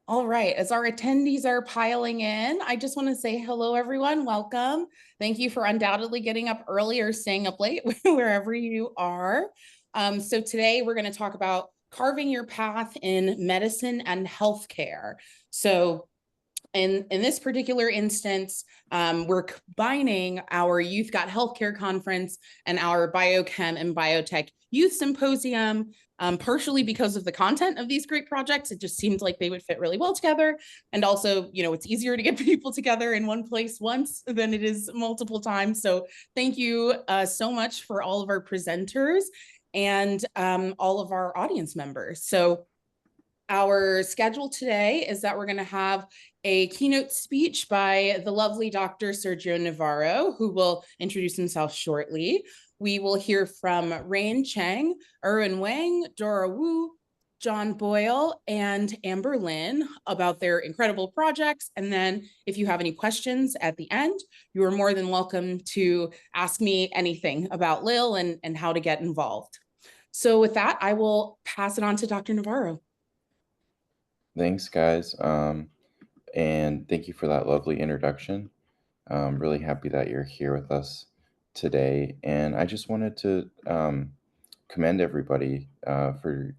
All right, as our attendees are piling in, I just want to say hello, everyone. Welcome. Thank you for undoubtedly getting up early or staying up late, wherever you are. So today we're going to talk about carving your path in medicine and healthcare. So in this particular instance, we're combining our Youth Got Healthcare Conference and our Biochem and BioTech Youth Symposium, partially because of the content of these great projects. It just seemed like they would fit really well together. And also, it's easier to get people together in one place once than it is multiple times. So thank you so much for all of our presenters and all of our audience members. So our schedule today is that we're going to have a keynote speech by the lovely Dr. Sergio Navarro, who will introduce himself shortly. We will hear from Cheng, Erwin Wang, Dora, John Boyle, and Amber Lynn about their incredible projects. And then if you have any questions at the end, you are more than welcome to ask me anything about Lil and how to get involved. So with that, I will pass it on to Dr. Navarro. Thanks, guys. And thank you for that lovely introduction. I'm really happy that you're here with us today. And I just wanted to commend everybody for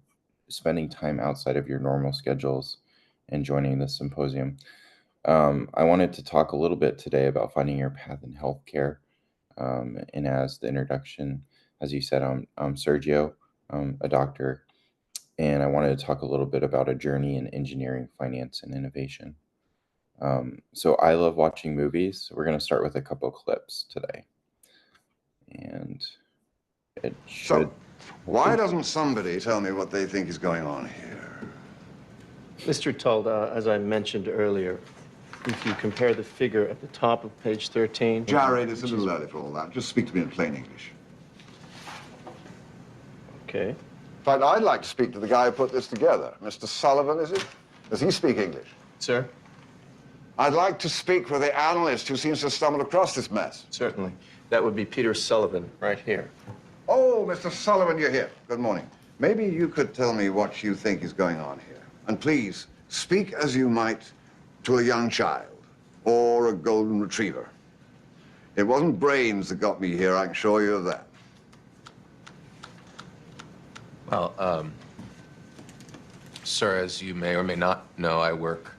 spending time outside of your normal schedules and joining this symposium. I wanted to talk a little bit today about finding your path in healthcare. And as the introduction, as you said, I'm Sergio, a doctor. And I wanted to talk a little bit about a journey in engineering, finance, and innovation. So I love watching movies. So we're going to start with a couple clips today. And it should... So, why doesn't somebody tell me what they think is going on here? Mr. Tulda, as I mentioned earlier, if you compare the figure at the top of page 13... Jared, it's a little early for all that. Just speak to me in plain English. Okay. In fact, I'd like to speak to the guy who put this together. Mr. Sullivan, is it? Does he speak English? Sir? I'd like to speak with the analyst who seems to have stumbled across this mess. Certainly. That would be Peter Sullivan, right here. Oh, Mr. Sullivan, you're here. Good morning. Maybe you could tell me what you think is going on here. And please, speak as you might to a young child or a golden retriever. It wasn't brains that got me here, I can assure you of that. Well, sir, as you may or may not know, I work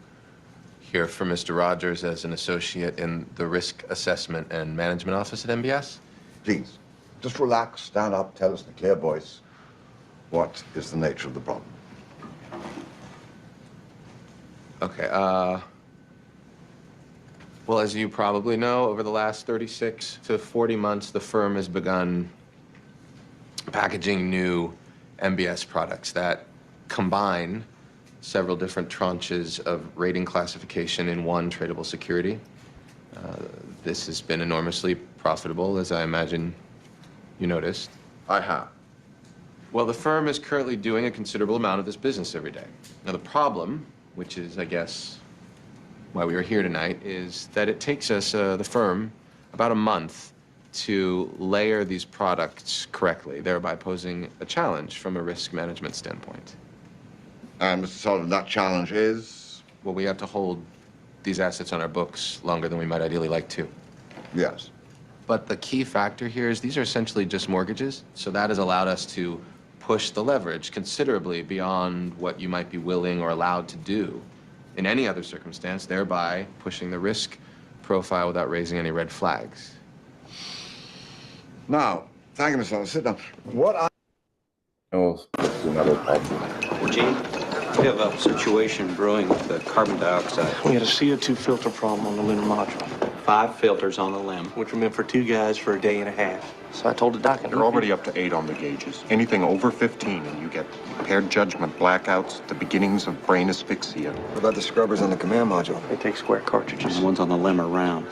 here for Mr. Rogers as an associate in the Risk Assessment and Management Office at MBS. Please, just relax, stand up, tell us in a clear voice what is the nature of the problem. Okay, well, as you probably know, over the last 36 to 40 months, the firm has begun packaging new MBS products that combine several different tranches of rating classification in one tradable security. This has been enormously profitable, as I imagine you noticed. I have. Well, the firm is currently doing a considerable amount of this business every day. Now, the problem, which is, I guess, why we are here tonight, is that it takes us, the firm, about a month to layer these products correctly, thereby posing a challenge from a risk management standpoint. And Mr. Sullivan, that challenge is? Well, we have to hold these assets on our books longer than we might ideally like to. Yes. But the key factor here is these are essentially just mortgages, so that has allowed us to push the leverage considerably beyond what you might be willing or allowed to do in any other circumstance, thereby pushing the risk profile without raising any red flags. Now, thank you, Mr. Sullivan. Sit down. Oh, that's another problem. Gene, we have a situation brewing with the carbon dioxide. We had a CO2 filter problem on the lunar module. 5 filters on the limb. Which were meant for 2 guys for a day and a half. So I told the doc... You're already up to 8 on the gauges. Anything over 15 and you get impaired judgment, blackouts, the beginnings of brain asphyxia. What about the scrubbers on the command module? They take square cartridges. The ones on the limb are round.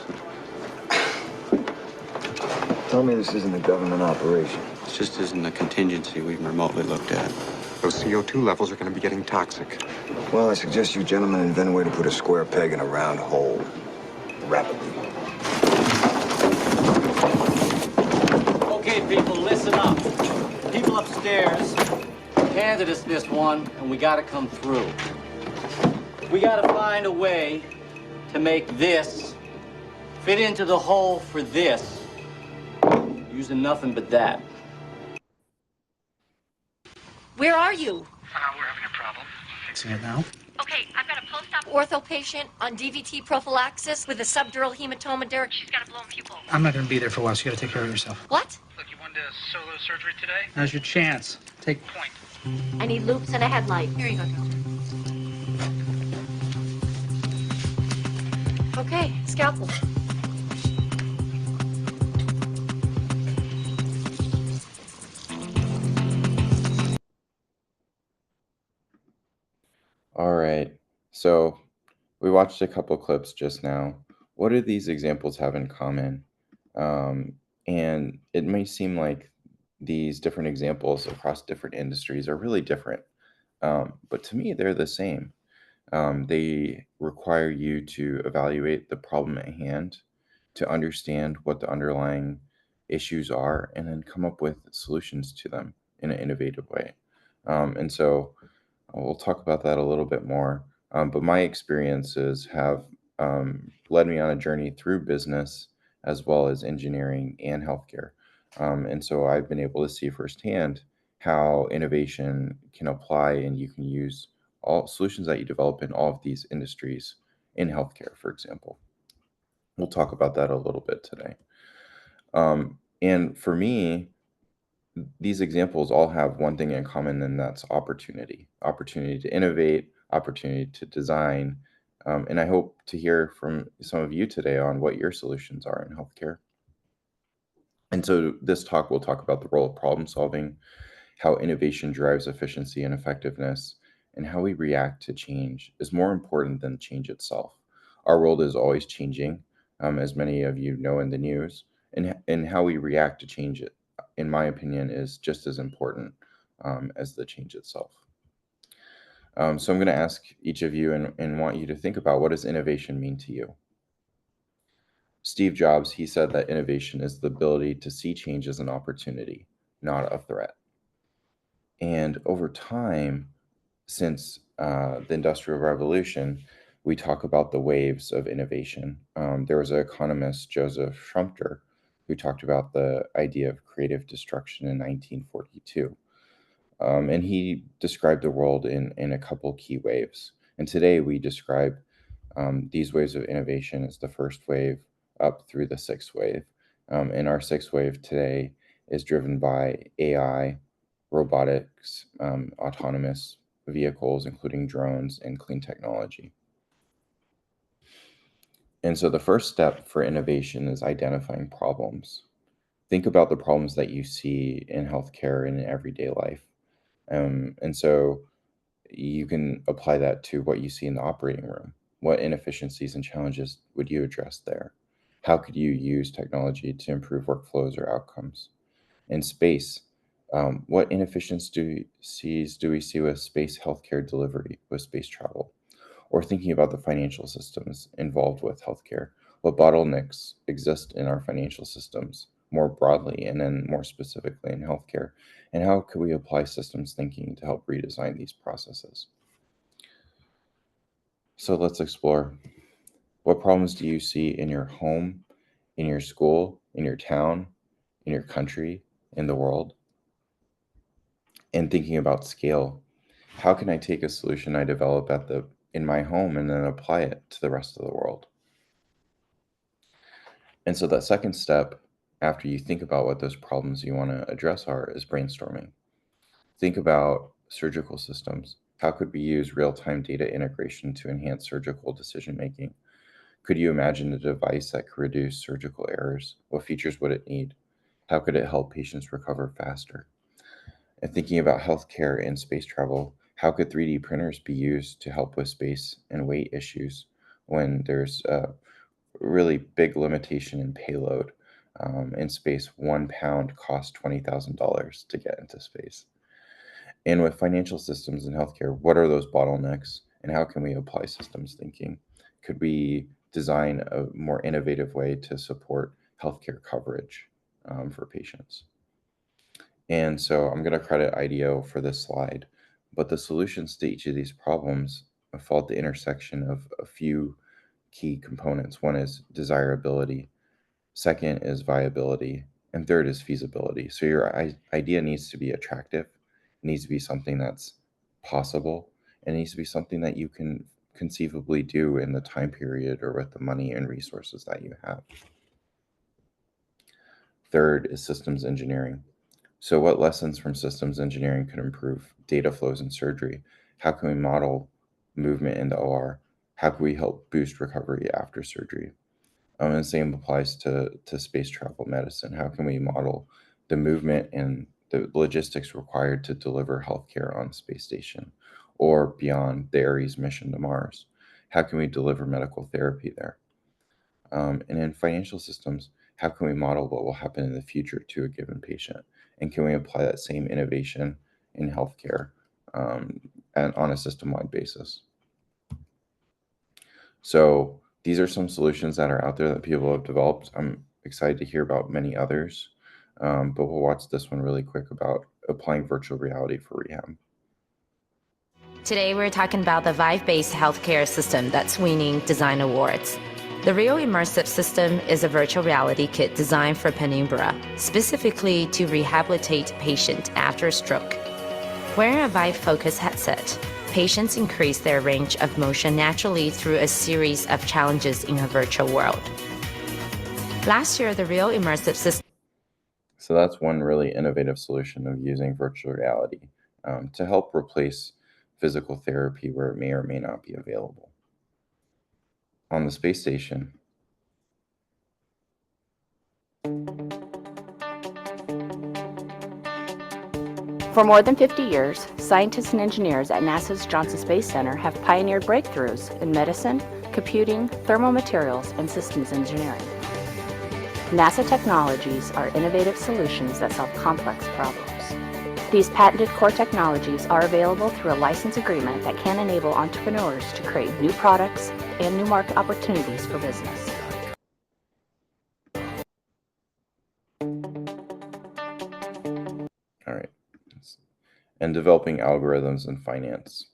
Tell me this isn't a government operation. This just isn't a contingency we've remotely looked at. Those CO2 levels are going to be getting toxic. Well, I suggest you gentlemen invent a way to put a square peg in a round hole. Rapidly. Okay, people, listen up. People upstairs handed us this one, and we gotta come through. We gotta find a way to make this fit into the hole for this, using nothing but that. Where are you? We're having a problem. Fixing it now. Okay, I've got a post-op ortho patient on DVT prophylaxis with a subdural hematoma, Derek. She's got a blown pupil. I'm not going to be there for a while, so you got to take care of yourself. What? Look, you wanted a solo surgery today? Now's your chance. Take point. I need loops and a headlight. Here you go, doctor. Okay, scalpel. All right. So we watched a couple clips just now. What do these examples have in common? And it may seem like these different examples across different industries are really different. But to me, they're the same. They require you to evaluate the problem at hand, to understand what the underlying issues are, and then come up with solutions to them in an innovative way. And so we'll talk about that a little bit more. But my experiences have led me on a journey through business as well as engineering and healthcare. And so I've been able to see firsthand how innovation can apply, and you can use all solutions that you develop in all of these industries in healthcare, for example. We'll talk about that a little bit today. And for me, these examples all have one thing in common, and that's opportunity. Opportunity to innovate, opportunity to design. And I hope to hear from some of you today on what your solutions are in healthcare. And so this talk will talk about the role of problem solving, how innovation drives efficiency and effectiveness, and how we react to change is more important than change itself. Our world is always changing, as many of you know in the news, and how we react to change, it, in my opinion, is just as important as the change itself. So I'm going to ask each of you and want you to think about, what does innovation mean to you? Steve Jobs, he said that innovation is the ability to see change as an opportunity, not a threat. And over time, since the Industrial Revolution, we talk about the waves of innovation. There was an economist, Joseph Schumpeter, who talked about the idea of creative destruction in 1942. And he described the world in a couple key waves. And today we describe these waves of innovation as the first wave up through the sixth wave. And our sixth wave today is driven by AI, robotics, autonomous vehicles, including drones, and clean technology. And so the first step for innovation is identifying problems. Think about the problems that you see in healthcare and in everyday life. And so you can apply that to what you see in the operating room. What inefficiencies and challenges would you address there? How could you use technology to improve workflows or outcomes? In space, what inefficiencies do we see with space healthcare delivery, with space travel? Or thinking about the financial systems involved with healthcare, what bottlenecks exist in our financial systems more broadly and then more specifically in healthcare, and how could we apply systems thinking to help redesign these processes? So let's explore. What problems do you see in your home, in your school, in your town, in your country, in the world? And thinking about scale, how can I take a solution I develop in my home and then apply it to the rest of the world? And so that second step, after you think about what those problems you want to address are, is brainstorming. Think about surgical systems. How could we use real-time data integration to enhance surgical decision-making? Could you imagine a device that could reduce surgical errors? What features would it need? How could it help patients recover faster? And thinking about healthcare and space travel, how could 3D printers be used to help with space and weight issues when there's a really big limitation in payload? In space, 1 pound costs $20,000 to get into space. And with financial systems in healthcare, what are those bottlenecks and how can we apply systems thinking? Could we design a more innovative way to support healthcare coverage for patients? And so I'm going to credit IDEO for this slide, but the solutions to each of these problems fall at the intersection of a few key components. One is desirability, second is viability, and third is feasibility. So your idea needs to be attractive, it needs to be something that's possible, and it needs to be something that you can conceivably do in the time period or with the money and resources that you have. Third is systems engineering. So what lessons from systems engineering could improve data flows in surgery? How can we model movement in the OR? How can we help boost recovery after surgery? And the same applies to space travel medicine. How can we model the movement and the logistics required to deliver healthcare on the space station or beyond the Ares mission to Mars? How can we deliver medical therapy there? And in financial systems, how can we model what will happen in the future to a given patient? And can we apply that same innovation in healthcare and on a system-wide basis? So these are some solutions that are out there that people have developed. I'm excited to hear about many others, but we'll watch this one really quick about applying virtual reality for rehab. Today we're talking about the Vive-based healthcare system that's winning design awards. The Real Immersive System is a virtual reality kit designed for Penumbra, specifically to rehabilitate patients after a stroke. Wearing a Vive Focus headset, patients increase their range of motion naturally through a series of challenges in a virtual world. Last year, the Real Immersive System... So that's one really innovative solution of using virtual reality to help replace physical therapy where it may or may not be available. On the space station, for more than 50 years, scientists and engineers at NASA's Johnson Space Center have pioneered breakthroughs in medicine, computing, thermal materials, and systems engineering. NASA technologies are innovative solutions that solve complex problems. These patented core technologies are available through a license agreement that can enable entrepreneurs to create new products and new market opportunities for business. all right, and developing algorithms in finance.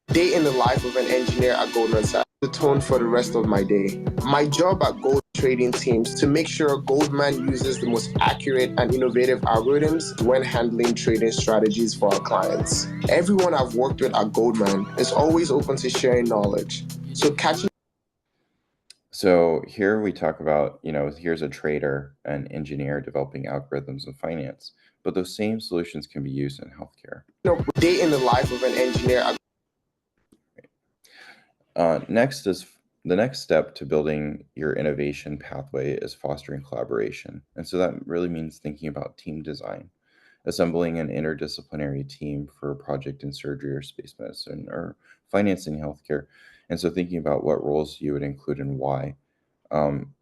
Day in the life of an engineer at Goldman Sachs, the tone for the rest of my day. My job at Gold trading teams to make sure Goldman uses the most accurate and innovative algorithms when handling trading strategies for our clients. Everyone I've worked with at Goldman is always open to sharing knowledge. So here we talk about, here's a trader, an engineer developing algorithms in finance, but those same solutions can be used in healthcare. Day in the life of an engineer at Next is the next step to building your innovation pathway is fostering collaboration. And so that really means thinking about team design, assembling an interdisciplinary team for a project in surgery or space medicine or financing healthcare. And so thinking about what roles you would include and why.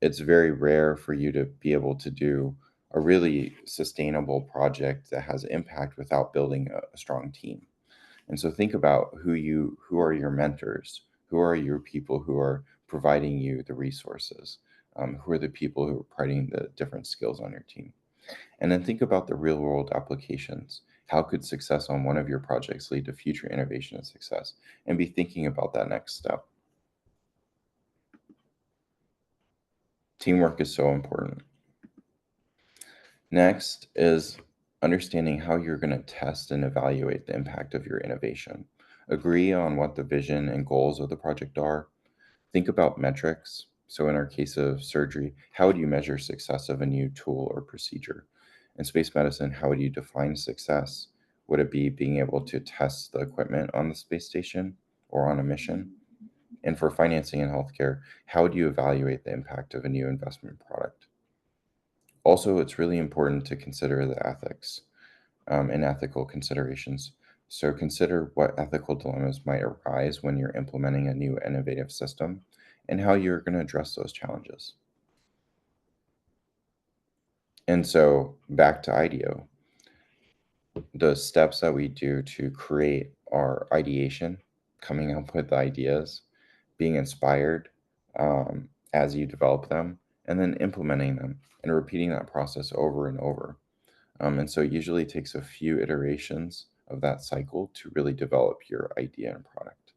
It's very rare for you to be able to do a really sustainable project that has impact without building a strong team. And so think about who are your mentors, who are your people who are providing you the resources, who are the people who are providing the different skills on your team. And then think about the real world applications. How could success on one of your projects lead to future innovation and success? And be thinking about that next step. Teamwork is so important. Next is understanding how you're going to test and evaluate the impact of your innovation. Agree on what the vision and goals of the project are. Think about metrics. So in our case of surgery, how would you measure success of a new tool or procedure? In space medicine, how would you define success? Would it be being able to test the equipment on the space station or on a mission? And for financing in healthcare, how would you evaluate the impact of a new investment product? Also, it's really important to consider the ethics and ethical considerations. So consider what ethical dilemmas might arise when you're implementing a new innovative system and how you're going to address those challenges. And so back to IDEO, the steps that we do to create our ideation, coming up with ideas, being inspired as you develop them, and then implementing them and repeating that process over and over. And so it usually takes a few iterations of that cycle to really develop your idea and product.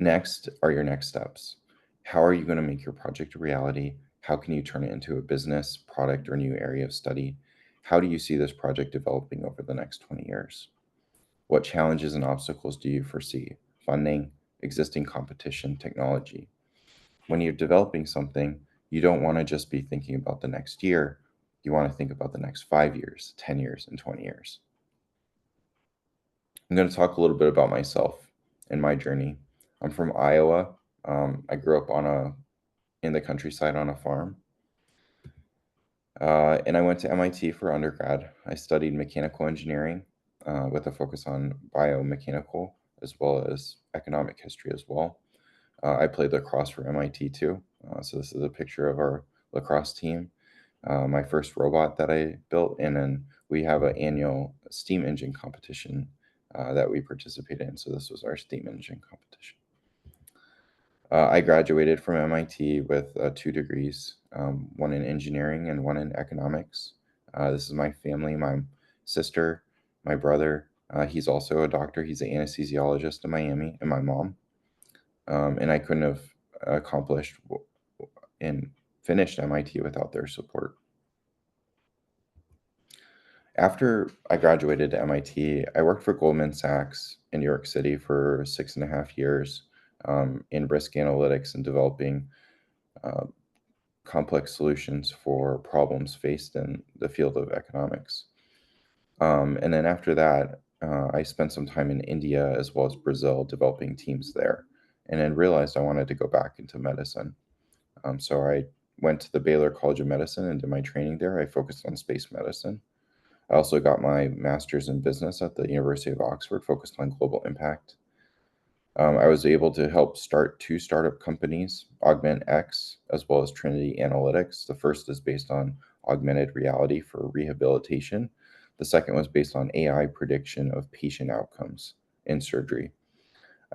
Next are your next steps. How are you going to make your project a reality? How can you turn it into a business, product, or new area of study? How do you see this project developing over the next 20 years? What challenges and obstacles do you foresee? Funding, existing competition, technology. When you're developing something, you don't want to just be thinking about the next year. You want to think about the next 5 years, 10 years, and 20 years. I'm going to talk a little bit about myself and my journey. I'm from Iowa. I grew up in the countryside on a farm. And I went to MIT for undergrad. I studied mechanical engineering with a focus on biomechanical as well as economic history as well. I played lacrosse for MIT too. So this is a picture of our lacrosse team. My first robot that I built, and then we have an annual steam engine competition that we participate in. So this was our steam engine competition. I graduated from MIT with 2 degrees, one in engineering and one in economics. This is my family, my sister, my brother. He's also a doctor. He's an anesthesiologist in Miami, and my mom. And I couldn't have accomplished and finished MIT without their support. After I graduated to MIT, I worked for Goldman Sachs in New York City for 6.5 years in risk analytics and developing complex solutions for problems faced in the field of economics. And then after that, I spent some time in India as well as Brazil developing teams there, and then realized I wanted to go back into medicine. So I went to the Baylor College of Medicine and did my training there. I focused on space medicine. I also got my master's in business at the University of Oxford, focused on global impact. I was able to help start 2 startup companies, Augment X, as well as Trinity Analytics. The first is based on augmented reality for rehabilitation. The second was based on AI prediction of patient outcomes in surgery.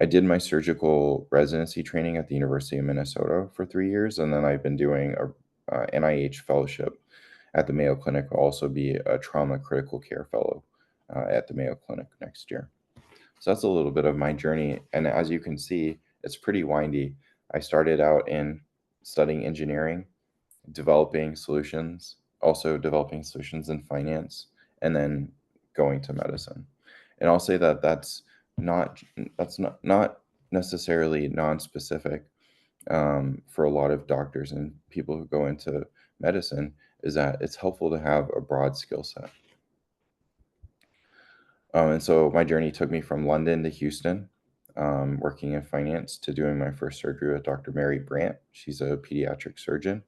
I did my surgical residency training at the University of Minnesota for 3 years, and then I've been doing a NIH fellowship at the Mayo Clinic. I'll also be a trauma critical care fellow at the Mayo Clinic next year. So that's a little bit of my journey. And as you can see, it's pretty windy. I started out in studying engineering, developing solutions, also developing solutions in finance, and then going to medicine. And I'll say that that's not necessarily non-specific for a lot of doctors and people who go into medicine, is that it's helpful to have a broad skill set. And so my journey took me from London to Houston, working in finance, to doing my first surgery with Dr. Mary Brandt. She's a pediatric surgeon.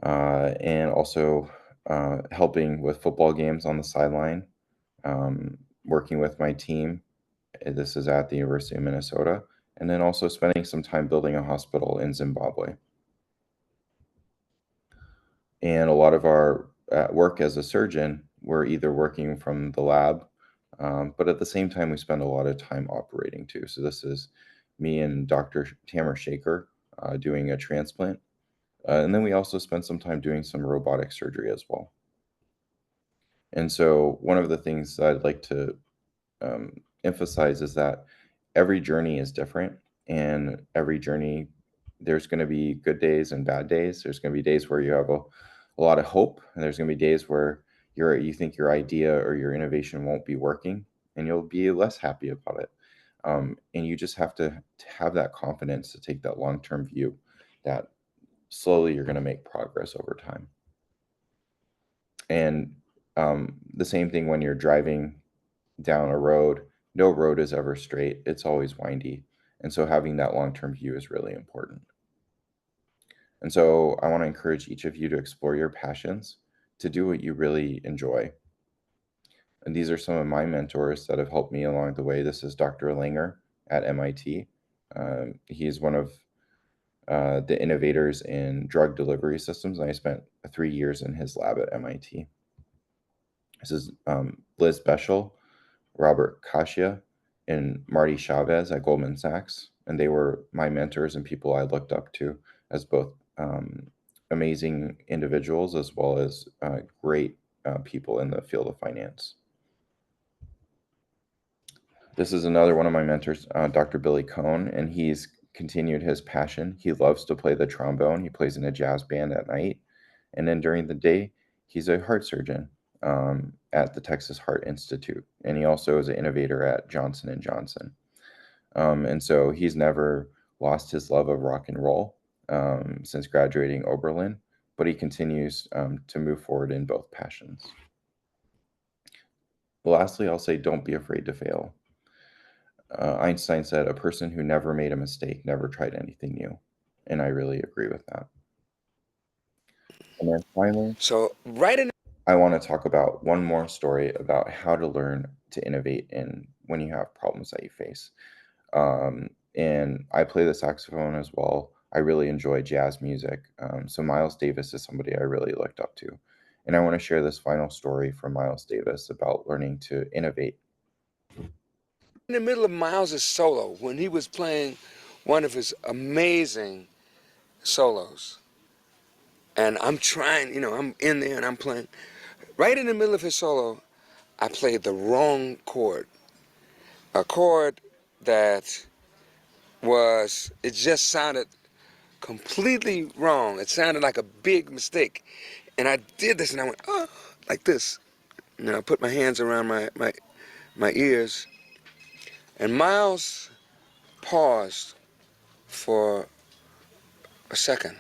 And also helping with football games on the sideline, working with my team. This is at the University of Minnesota. And then also spending some time building a hospital in Zimbabwe. And a lot of our work as a surgeon, we're either working from the lab, but at the same time, we spend a lot of time operating too. So this is me and Dr. Tamer Shaker doing a transplant. And then we also spend some time doing some robotic surgery as well. And so one of the things that I'd like to emphasize is that every journey is different, and every journey, there's going to be good days and bad days. There's going to be days where you have a lot of hope, and there's going to be days where you think your idea or your innovation won't be working, and you'll be less happy about it. And you just have to have that confidence to take that long-term view that slowly you're going to make progress over time. And the same thing when you're driving down a road, no road is ever straight. It's always windy. And so having that long-term view is really important. And so I want to encourage each of you to explore your passions, to do what you really enjoy. And these are some of my mentors that have helped me along the way. This is Dr. Langer at MIT. He's one of the innovators in drug delivery systems, and I spent 3 years in his lab at MIT. This is Liz Beschel, Robert Kasia, and Marty Chavez at Goldman Sachs, and they were my mentors and people I looked up to as both amazing individuals as well as great people in the field of finance. This is another one of my mentors, Dr. Billy Cohn, and he's continued his passion. He loves to play the trombone. He plays in a jazz band at night, and then during the day, he's a heart surgeon at the Texas Heart Institute, and he also is an innovator at Johnson and Johnson. And so he's never lost his love of rock and roll since graduating Oberlin, but he continues to move forward in both passions. Lastly, I'll say don't be afraid to fail. Einstein said, a person who never made a mistake never tried anything new. And I really agree with that. And then finally, I want to talk about one more story about how to learn to innovate in when you have problems that you face. And I play the saxophone as well. I really enjoy jazz music. So Miles Davis is somebody I really looked up to. And I want to share this final story from Miles Davis about learning to innovate. In the middle of Miles's solo, when he was playing one of his amazing solos, and I'm trying, I'm in there and I'm playing. Right in the middle of his solo, I played the wrong chord. A chord that it just sounded completely wrong. It sounded like a big mistake. And I did this and I went, oh, like this. And I put my hands around my ears. And Miles paused for a second.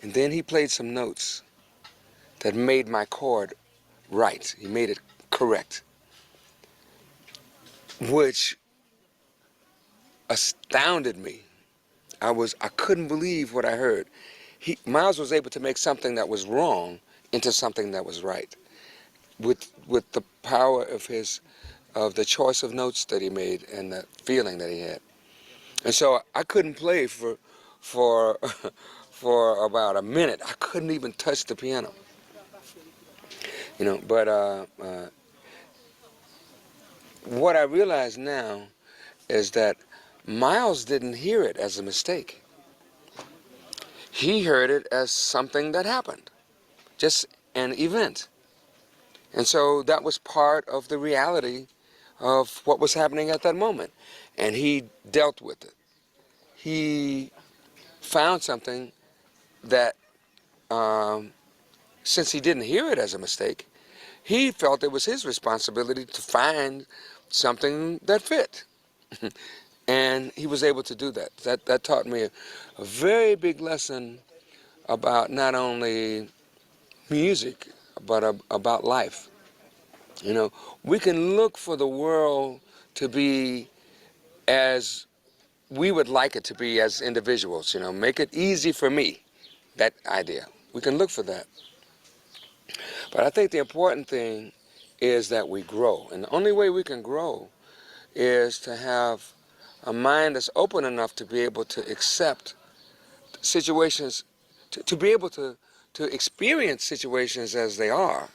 And then he played some notes that made my chord right. He made it correct. Which astounded me. I couldn't believe what I heard. Miles was able to make something that was wrong into something that was right. With the power of the choice of notes that he made and the feeling that he had. And so I couldn't play for about a minute. I couldn't even touch the piano. But what I realize now is that Miles didn't hear it as a mistake. He heard it as something that happened, just an event. And so that was part of the reality of what was happening at that moment. And he dealt with it. He found something that, since he didn't hear it as a mistake, he felt it was his responsibility to find something that fit. And he was able to do that. That taught me a very big lesson about not only music, but about life. We can look for the world to be as we would like it to be as individuals, make it easy for me, that idea. We can look for that. But I think the important thing is that we grow. And the only way we can grow is to have a mind that's open enough to be able to accept situations, to be able to experience situations as they are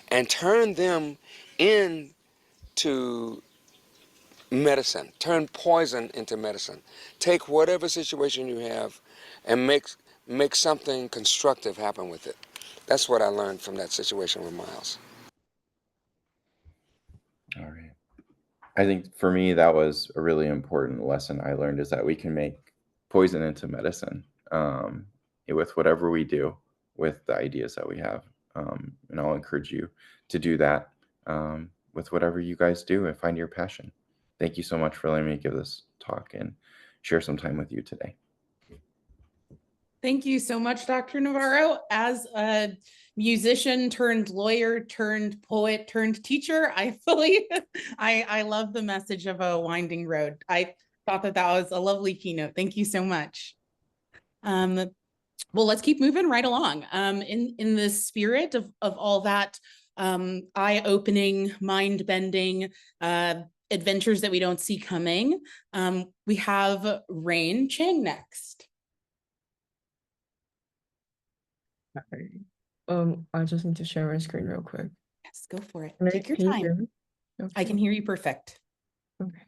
and turn them into medicine, turn poison into medicine. Take whatever situation you have and make something constructive happen with it. That's what I learned from that situation with Miles. All right. I think for me, that was a really important lesson I learned, is that we can make poison into medicine with whatever we do with the ideas that we have. And I'll encourage you to do that with whatever you guys do and find your passion. Thank you so much for letting me give this talk and share some time with you today. Thank you so much, Dr. Navarro. As a musician turned lawyer turned poet turned teacher, I love the message of a winding road. I thought that was a lovely keynote. Thank you so much. Well, let's keep moving right along. In the spirit of all that eye-opening, mind-bending adventures that we don't see coming, we have Cheng next. I just need to share my screen real quick. Yes, go for it. Take your time. Okay. I can hear you perfect. Okay.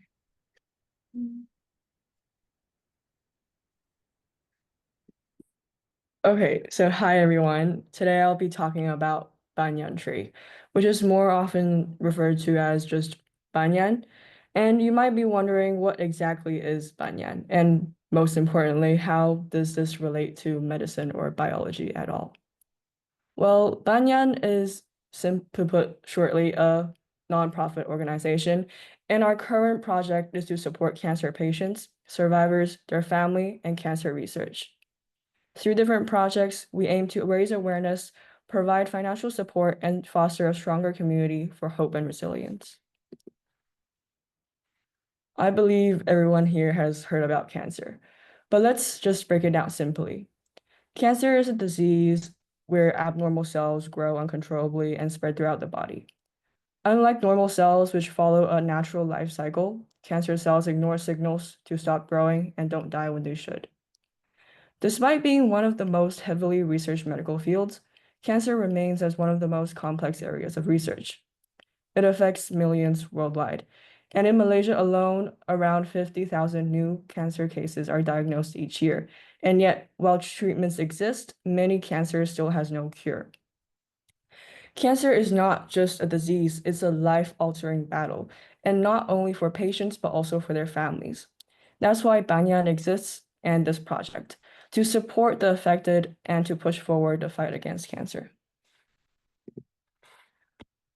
Okay, so hi everyone. Today I'll be talking about Banyan tree, which is more often referred to as just Banyan. And you might be wondering what exactly is Banyan, and most importantly, how does this relate to medicine or biology at all? Well, Banyan is, simply put shortly, a nonprofit organization, and our current project is to support cancer patients, survivors, their family, and cancer research. Through different projects, we aim to raise awareness, provide financial support, and foster a stronger community for hope and resilience. I believe everyone here has heard about cancer, but let's just break it down simply. Cancer is a disease where abnormal cells grow uncontrollably and spread throughout the body. Unlike normal cells, which follow a natural life cycle, cancer cells ignore signals to stop growing and don't die when they should. Despite being one of the most heavily researched medical fields, cancer remains as one of the most complex areas of research. It affects millions worldwide, and in Malaysia alone, around 50,000 new cancer cases are diagnosed each year. And yet, while treatments exist, many cancers still has no cure. Cancer is not just a disease, it's a life-altering battle, and not only for patients, but also for their families. That's why Banyan exists and this project, to support the affected and to push forward the fight against cancer.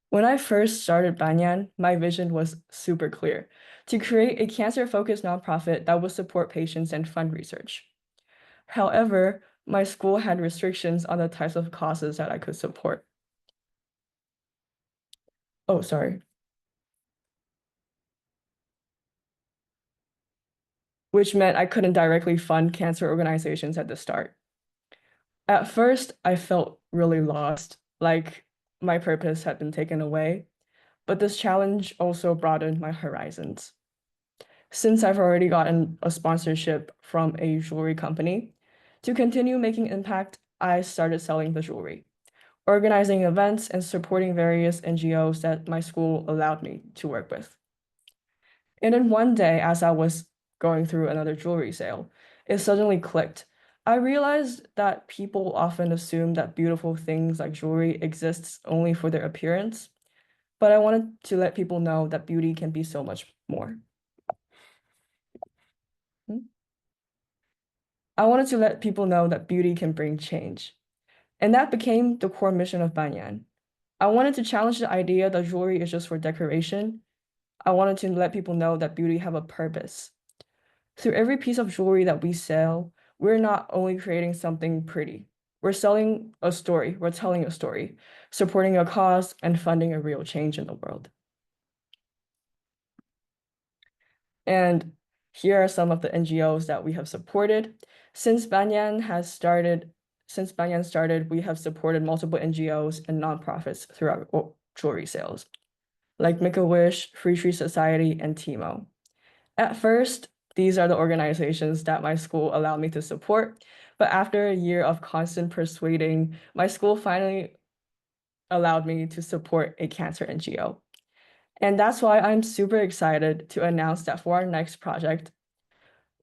When I first started Banyan, my vision was super clear: to create a cancer-focused nonprofit that would support patients and fund research. However, my school had restrictions on the types of causes that I could support. Oh, sorry. Which meant I couldn't directly fund cancer organizations at the start. At first, I felt really lost, like my purpose had been taken away, but this challenge also broadened my horizons. Since I've already gotten a sponsorship from a jewelry company, to continue making impact, I started selling the jewelry, organizing events, and supporting various NGOs that my school allowed me to work with. And then one day, as I was going through another jewelry sale, it suddenly clicked. I realized that people often assume that beautiful things like jewelry exists only for their appearance, but I wanted to let people know that beauty can be so much more. I wanted to let people know that beauty can bring change. And that became the core mission of Banyan. I wanted to challenge the idea that jewelry is just for decoration. I wanted to let people know that beauty have a purpose. Through every piece of jewelry that we sell, we're not only creating something pretty, we're selling a story, we're telling a story, supporting a cause, and funding a real change in the world. And here are some of the NGOs that we have supported. Since Banyan started, we have supported multiple NGOs and nonprofits through our jewelry sales, like Make-A-Wish, Free Tree Society, and TIMO. At first, these are the organizations that my school allowed me to support, but after a year of constant persuading, my school finally allowed me to support a cancer NGO. And that's why I'm super excited to announce that for our next project,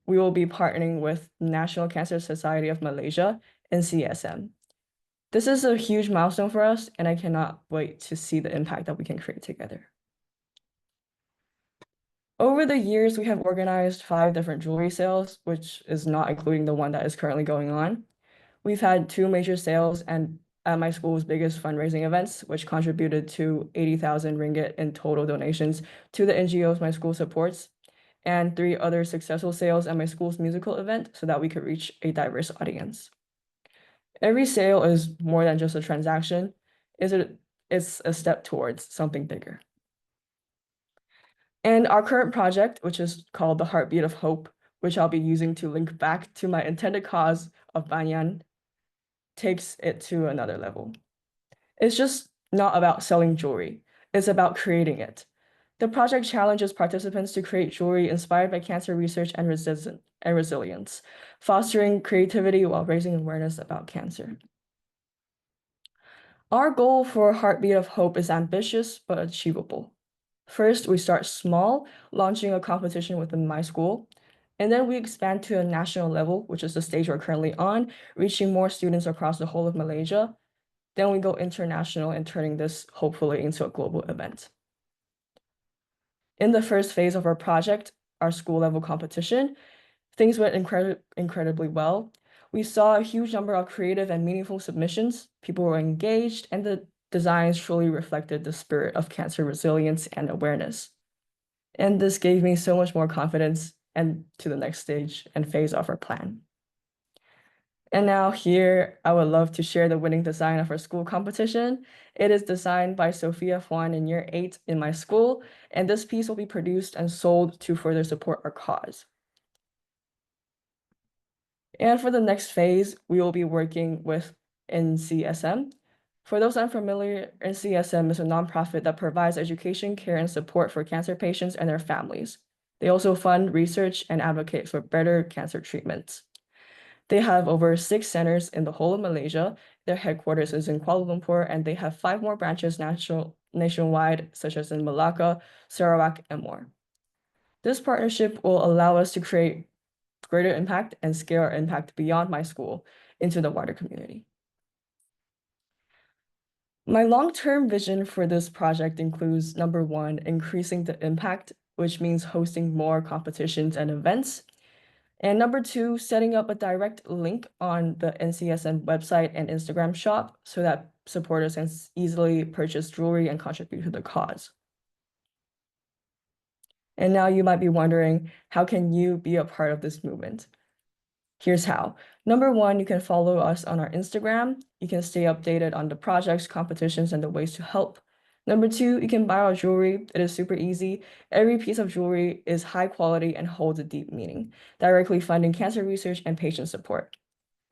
we will be partnering with National Cancer Society of Malaysia and CSM. This is a huge milestone for us, and I cannot wait to see the impact that we can create together. Over the years, we have organized 5 different jewelry sales, which is not including the one that is currently going on. We've had 2 major sales and at my school's biggest fundraising events, which contributed to 80,000 ringgit in total donations to the NGOs my school supports, and 3 other successful sales at my school's musical event so that we could reach a diverse audience. Every sale is more than just a transaction. It's a step towards something bigger. And our current project, which is called the Heartbeat of Hope, which I'll be using to link back to my intended cause of Banyan, takes it to another level. It's just not about selling jewelry, it's about creating it. The project challenges participants to create jewelry inspired by cancer research and resilience, fostering creativity while raising awareness about cancer. Our goal for Heartbeat of Hope is ambitious but achievable. First, we start small, launching a competition within my school, and then we expand to a national level, which is the stage we're currently on, reaching more students across the whole of Malaysia. Then we go international and turning this hopefully into a global event. In the first phase of our project, our school level competition, things went incredibly well. We saw a huge number of creative and meaningful submissions. People were engaged, and the designs truly reflected the spirit of cancer resilience and awareness. And this gave me so much more confidence and to the next stage and phase of our plan. And now here, I would love to share the winning design of our school competition. It is designed by Sophia Juan in year 8 in my school, and this piece will be produced and sold to further support our cause. And for the next phase, we will be working with NCSM. For those unfamiliar, NCSM is a nonprofit that provides education, care, and support for cancer patients and their families. They also fund research and advocate for better cancer treatments. They have over 6 centers in the whole of Malaysia. Their headquarters is in Kuala Lumpur, and they have 5 more branches nationwide, such as in Malacca, Sarawak, and more. This partnership will allow us to create greater impact and scale our impact beyond my school into the wider community. My long-term vision for this project includes, number 1, increasing the impact, which means hosting more competitions and events. And number 2, setting up a direct link on the NCSM website and Instagram shop so that supporters can easily purchase jewelry and contribute to the cause. And now you might be wondering, how can you be a part of this movement? Here's how. Number 1, you can follow us on our Instagram. You can stay updated on the projects, competitions, and the ways to help. Number 2, you can buy our jewelry. It is super easy. Every piece of jewelry is high quality and holds a deep meaning, directly funding cancer research and patient support.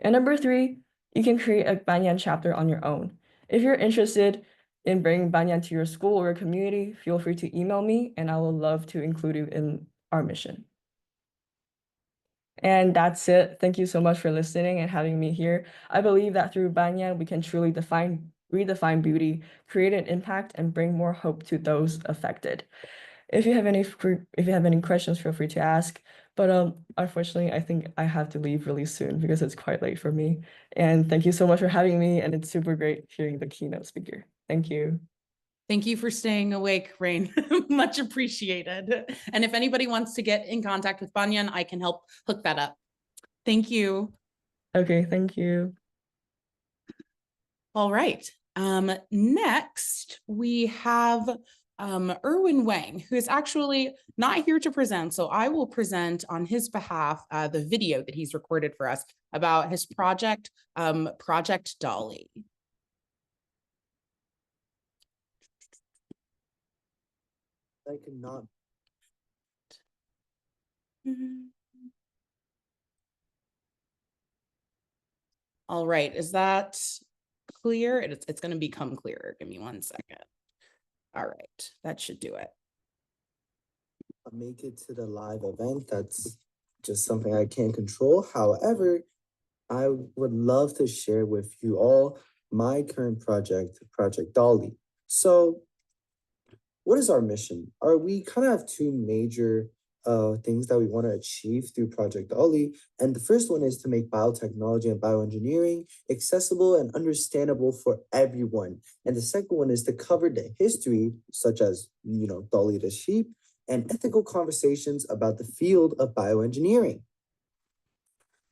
And number 3, you can create a Banyan chapter on your own. If you're interested in bringing Banyan to your school or community, feel free to email me, and I will love to include you in our mission. And that's it. Thank you so much for listening and having me here. I believe that through Banyan, we can truly redefine beauty, create an impact, and bring more hope to those affected. If you have any questions, feel free to ask. But unfortunately, I think I have to leave really soon because it's quite late for me. And thank you so much for having me. And it's super great hearing the keynote speaker. Thank you. Thank you for staying awake, Rain. Much appreciated. And if anybody wants to get in contact with Banyan, I can help hook that up. Thank you. Okay, thank you. All right. Next, we have Erwin Wang, who is actually not here to present. So I will present on his behalf the video that he's recorded for us about his project, Project Dolly. I cannot. All right, is that clear? It's going to become clearer. Give me 1 second. All right, that should do it. I make it to the live event. That's just something I can't control. However, I would love to share with you all my current project, Project Dolly. So what is our mission? We kind of have 2 major things that we want to achieve through Project Dolly. And the first one is to make biotechnology and bioengineering accessible and understandable for everyone. And the second one is to cover the history, such as, Dolly the sheep, and ethical conversations about the field of bioengineering.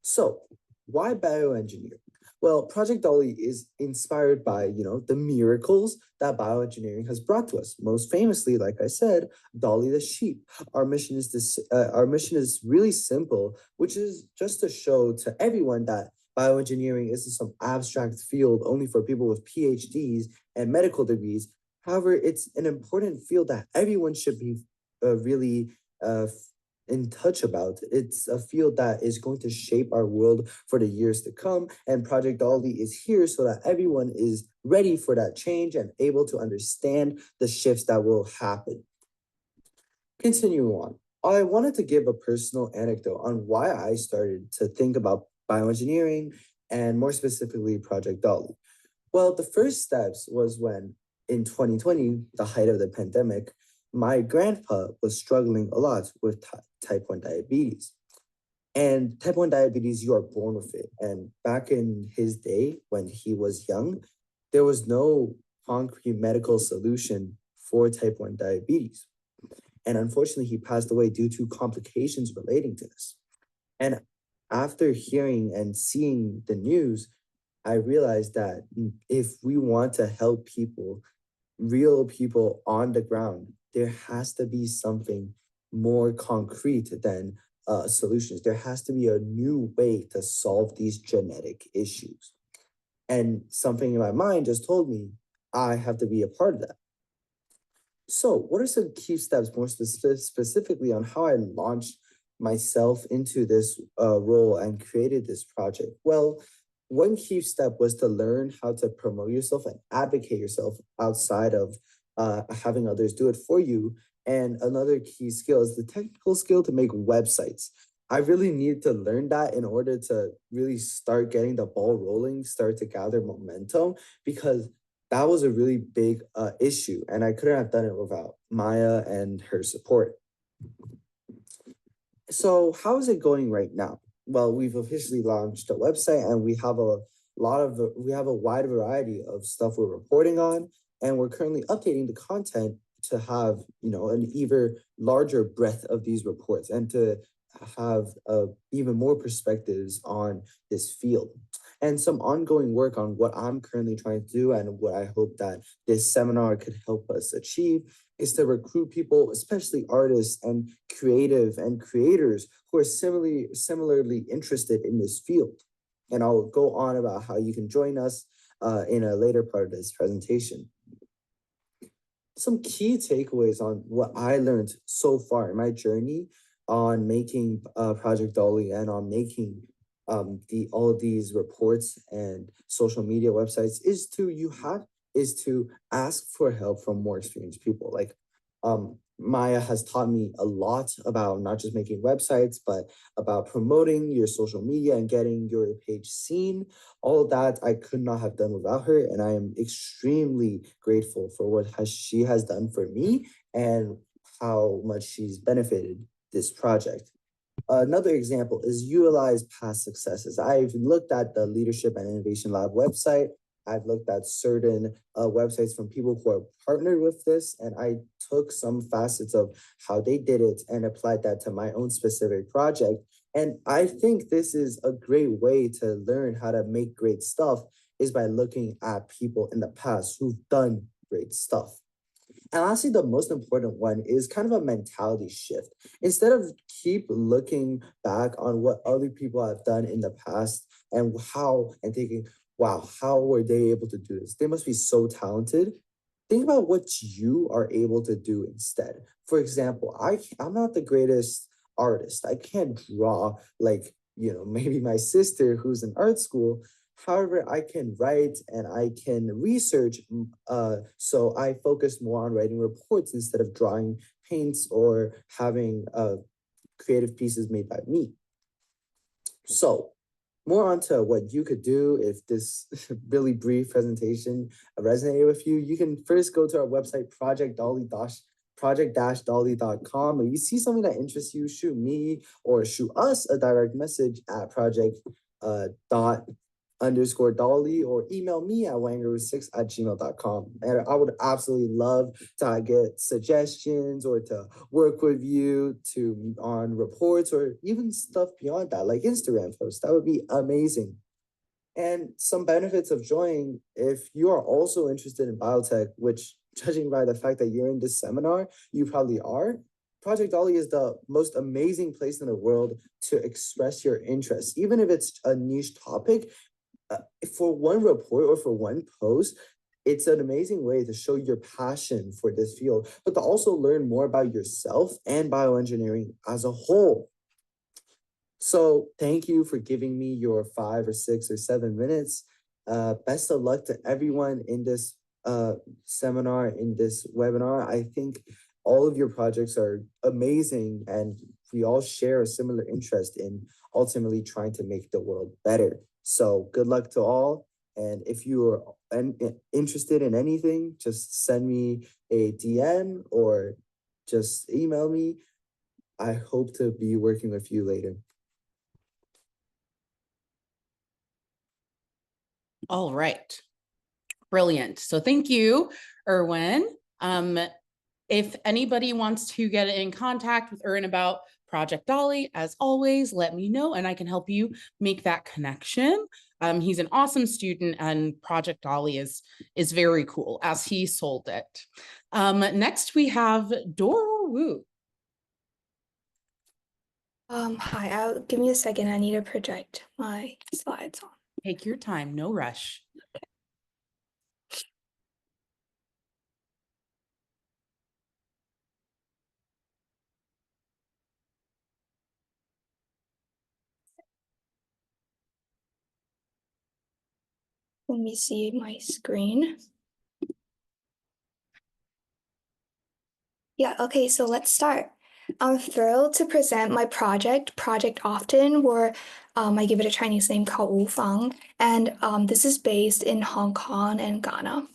So why bioengineering? Well, Project Dolly is inspired by, the miracles that bioengineering has brought to us. Most famously, like I said, Dolly the sheep. Our mission is really simple, which is just to show to everyone that bioengineering isn't some abstract field only for people with PhDs and medical degrees. However, it's an important field that everyone should be really in touch about. It's a field that is going to shape our world for the years to come, and Project Dolly is here so that everyone is ready for that change and able to understand the shifts that will happen. Continue on. I wanted to give a personal anecdote on why I started to think about bioengineering and more specifically Project Dolly. Well, the first steps was when in 2020, the height of the pandemic, my grandpa was struggling a lot with type 1 diabetes. And type 1 diabetes, you are born with it. And back in his day, when he was young, there was no concrete medical solution for type 1 diabetes. And unfortunately, he passed away due to complications relating to this. And after hearing and seeing the news, I realized that if we want to help people, real people on the ground, there has to be something more concrete than solutions. There has to be a new way to solve these genetic issues. And something in my mind just told me I have to be a part of that. So what are some key steps more specifically on how I launched myself into this role and created this project? Well, one key step was to learn how to promote yourself and advocate yourself outside of having others do it for you. And another key skill is the technical skill to make websites. I really needed to learn that in order to really start getting the ball rolling, start to gather momentum, because that was a really big issue, and I couldn't have done it without Maya and her support. So how is it going right now? Well, we've officially launched a website, and we have a wide variety of stuff we're reporting on, and we're currently updating the content to have, you know, an even larger breadth of these reports and to have even more perspectives on this field. And some ongoing work on what I'm currently trying to do and what I hope that this seminar could help us achieve is to recruit people, especially artists and creative and creators who are similarly interested in this field. And I'll go on about how you can join us in a later part of this presentation. Some key takeaways on what I learned so far in my journey on making Project Dolly and on making all of these reports and social media websites is to ask for help from more experienced people. Like Maya has taught me a lot about not just making websites, but about promoting your social media and getting your page seen. All of that I could not have done without her, and I am extremely grateful for what she has done for me and how much she's benefited this project. Another example is utilize past successes. I've looked at the Leadership and Innovation Lab website. I've looked at certain websites from people who are partnered with this, and I took some facets of how they did it and applied that to my own specific project. And I think this is a great way to learn how to make great stuff is by looking at people in the past who've done great stuff. And lastly, the most important one is kind of a mentality shift. Instead of keep looking back on what other people have done in the past and thinking, wow, how were they able to do this? They must be so talented. Think about what you are able to do instead. For example, I'm not the greatest artist. I can't draw like, you know, maybe my sister who's in art school. However, I can write and I can research. So I focus more on writing reports instead of drawing paints or having creative pieces made by me. So more onto what you could do if this really brief presentation resonated with you. You can first go to our website, project-dolly.com. If you see something that interests you, shoot me or shoot us a direct message at project_Dolly or email me at wanger6@gmail.com. And I would absolutely love to get suggestions or to work with you on reports or even stuff beyond that, like Instagram posts. That would be amazing. And some benefits of joining, if you are also interested in biotech, which judging by the fact that you're in this seminar, you probably are, Project Dolly is the most amazing place in the world to express your interest, even if it's a niche topic. For one report or for one post, it's an amazing way to show your passion for this field, but to also learn more about yourself and bioengineering as a whole. So thank you for giving me your 5 or 6 or 7 minutes. Best of luck to everyone in this seminar, in this webinar. I think all of your projects are amazing and we all share a similar interest in ultimately trying to make the world better. So good luck to all. And if you are interested in anything, just send me a DM or just email me. I hope to be working with you later. All right. Brilliant. So thank you, Erwin. If anybody wants to get in contact with Erwin about Project Dolly, as always, let me know and I can help you make that connection. He's an awesome student and Project Dolly is very cool as he sold it. Next we have Dora Wu. Hi, give me a second. I need to project my slides on. Take your time, no rush. Let me see my screen. Yeah, okay, so let's start. I'm thrilled to present my Project Often, where I give it a Chinese name called Wu Fang, and this is based in Hong Kong and Ghana.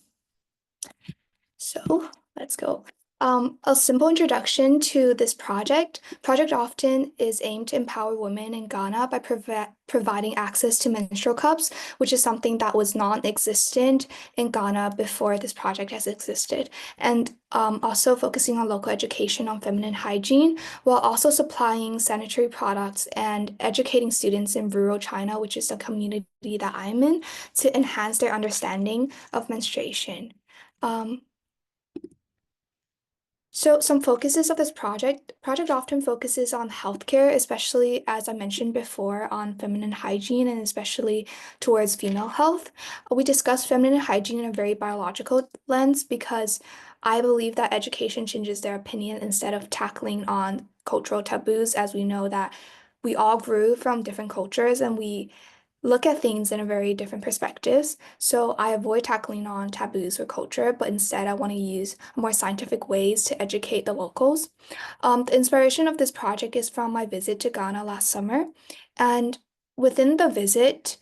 So let's go. A simple introduction to this project. Project Often is aimed to empower women in Ghana by providing access to menstrual cups, which is something that was non-existent in Ghana before this project has existed. And also focusing on local education on feminine hygiene, while also supplying sanitary products and educating students in rural China, which is the community that I'm in, to enhance their understanding of menstruation. So some focuses of this project often focuses on healthcare, especially as I mentioned before, on feminine hygiene and especially towards female health. We discuss feminine hygiene in a very biological lens because I believe that education changes their opinion instead of tackling on cultural taboos, as we know that we all grew from different cultures and we look at things in a very different perspectives. So I avoid tackling on taboos or culture, but instead I want to use more scientific ways to educate the locals. The inspiration of this project is from my visit to Ghana last summer. And within the visit,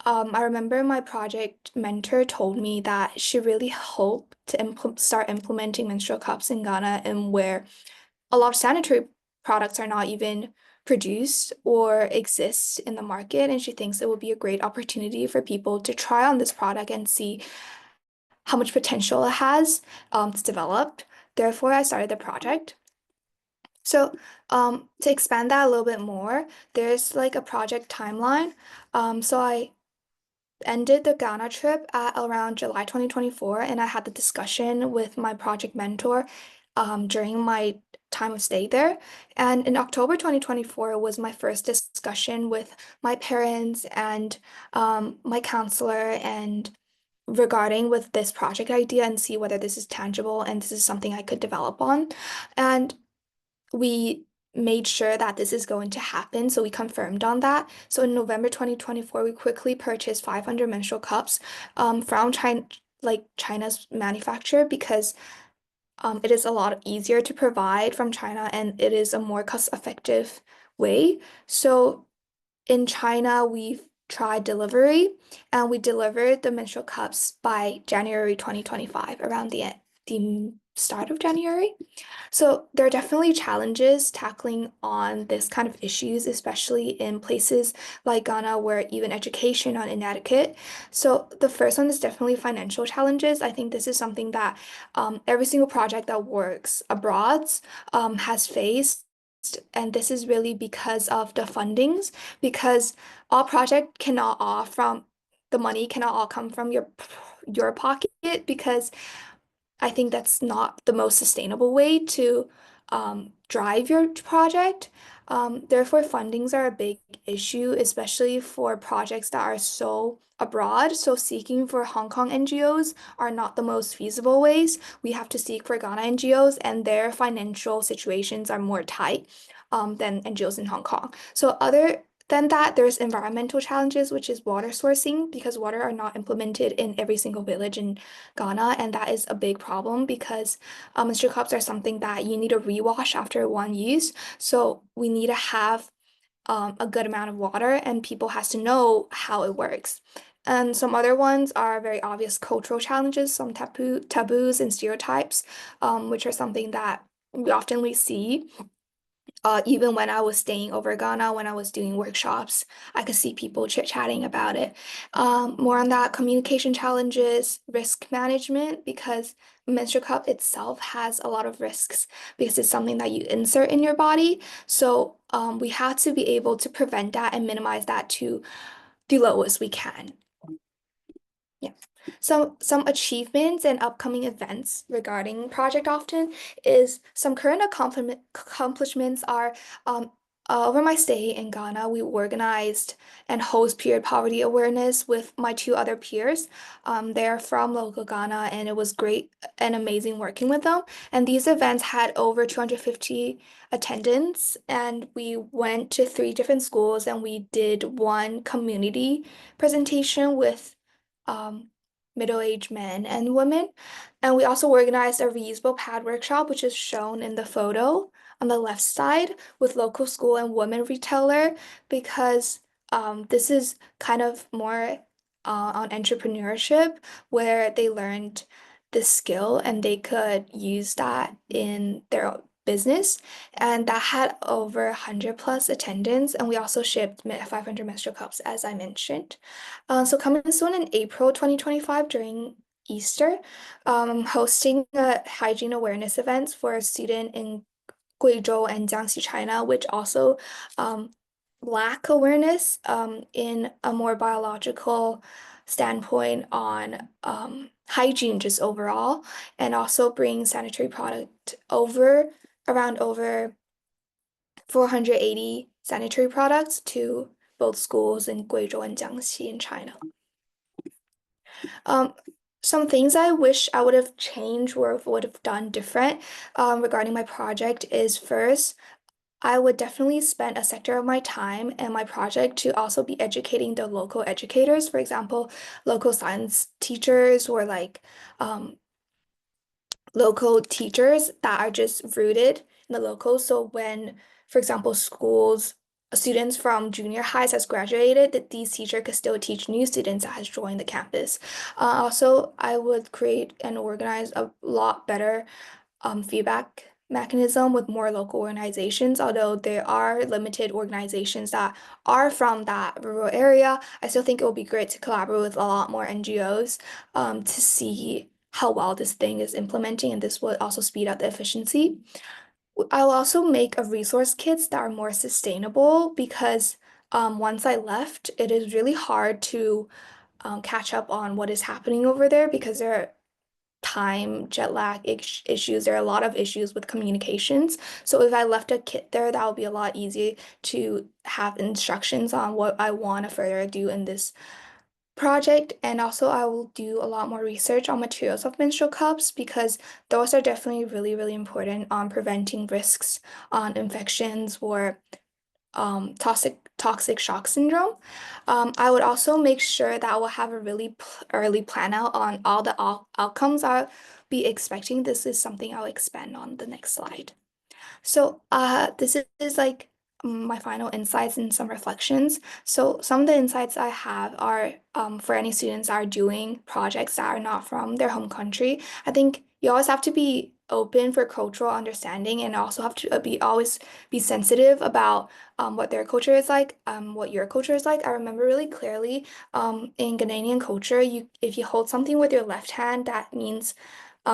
I remember my project mentor told me that she really hoped to start implementing menstrual cups in Ghana, and where a lot of sanitary products are not even produced or exist in the market, and she thinks it will be a great opportunity for people to try on this product and see how much potential it has to develop. Therefore, I started the project. So to expand that a little bit more, there's like a project timeline. So I ended the Ghana trip at around July 2024, and I had the discussion with my project mentor during my time of stay there. And in October 2024 was my first discussion with my parents and my counselor and regarding with this project idea and see whether this is tangible and this is something I could develop on. And we made sure that this is going to happen, so we confirmed on that. So in November 2024, we quickly purchased 500 menstrual cups from China's manufacturer because it is a lot easier to provide from China and it is a more cost-effective way. So in China, we've tried delivery and we delivered the menstrual cups by January 2025, around the start of January. So there are definitely challenges tackling on this kind of issues, especially in places like Ghana where even education are inadequate. So the first one is definitely financial challenges. I think this is something that every single project that works abroad has faced. And this is really because of the fundings, because all project cannot all from the money cannot all come from your pocket, because I think that's not the most sustainable way to drive your project. Therefore, fundings are a big issue, especially for projects that are so abroad. So seeking for Hong Kong NGOs are not the most feasible ways. We have to seek for Ghana NGOs, and their financial situations are more tight than NGOs in Hong Kong. So other than that, there's environmental challenges, which is water sourcing, because water are not implemented in every single village in Ghana, and that is a big problem because menstrual cups are something that you need to rewash after one use. So we need to have a good amount of water, and people has to know how it works. And some other ones are very obvious cultural challenges, some taboos and stereotypes, which are something that we often see Even when I was staying over Ghana, when I was doing workshops, I could see people chit-chatting about it. More on that, communication challenges, risk management, because menstrual cup itself has a lot of risks because it's something that you insert in your body. So we have to be able to prevent that and minimize that to the lowest we can. Yeah. So some achievements and upcoming events regarding Project Often is some current accomplishments are over my stay in Ghana, we organized and host period poverty awareness with my two other peers. They're from local Ghana, and it was great and amazing working with them. And these events had over 250 attendance, and we went to 3 different schools and we did one community presentation with um, middle-aged men and women. And we also organized a reusable pad workshop, which is shown in the photo on the left side with local school and women retailer, because this is kind of more on entrepreneurship where they learned the skill and they could use that in their business, and that had over 100 plus attendance, and we also shipped 500 menstrual cups as I mentioned. So coming soon in April 2025 during Easter, I'm hosting a hygiene awareness events for a student in Guizhou and Jiangxi, China, which also lack awareness in a more biological standpoint on hygiene just overall, and also bring sanitary product over 480 sanitary products to both schools in Guizhou and Jiangxi in China. Some things I wish I would have changed or would have done different regarding my project is first, I would definitely spend a sector of my time and my project to also be educating the local educators, for example, local science teachers or like local teachers that are just rooted in the local. So when, for example, students from junior highs has graduated, that these teachers could still teach new students that has joined the campus. Also, I would create and organize a lot better feedback mechanism with more local organizations. Although there are limited organizations that are from that rural area, I still think it would be great to collaborate with a lot more NGOs to see how well this thing is implementing, and this will also speed up the efficiency. I'll also make a resource kits that are more sustainable because once I left, it is really hard to catch up on what is happening over there because there are time jet lag issues. There are a lot of issues with communications. So if I left a kit there, that would be a lot easier to have instructions on what I want to further do in this project. And also I will do a lot more research on materials of menstrual cups because those are definitely really, really important on preventing risks on infections or toxic shock syndrome. I would also make sure that I will have a really early plan out on all the outcomes I'll be expecting. This is something I'll expand on the next slide. So this is like my final insights and some reflections. So some of the insights I have are for any students that are doing projects that are not from their home country. I think you always have to be open for cultural understanding and also have to always be sensitive about what their culture is like, what your culture is like. I remember really clearly in Ghanaian culture, if you hold something with your left hand, that means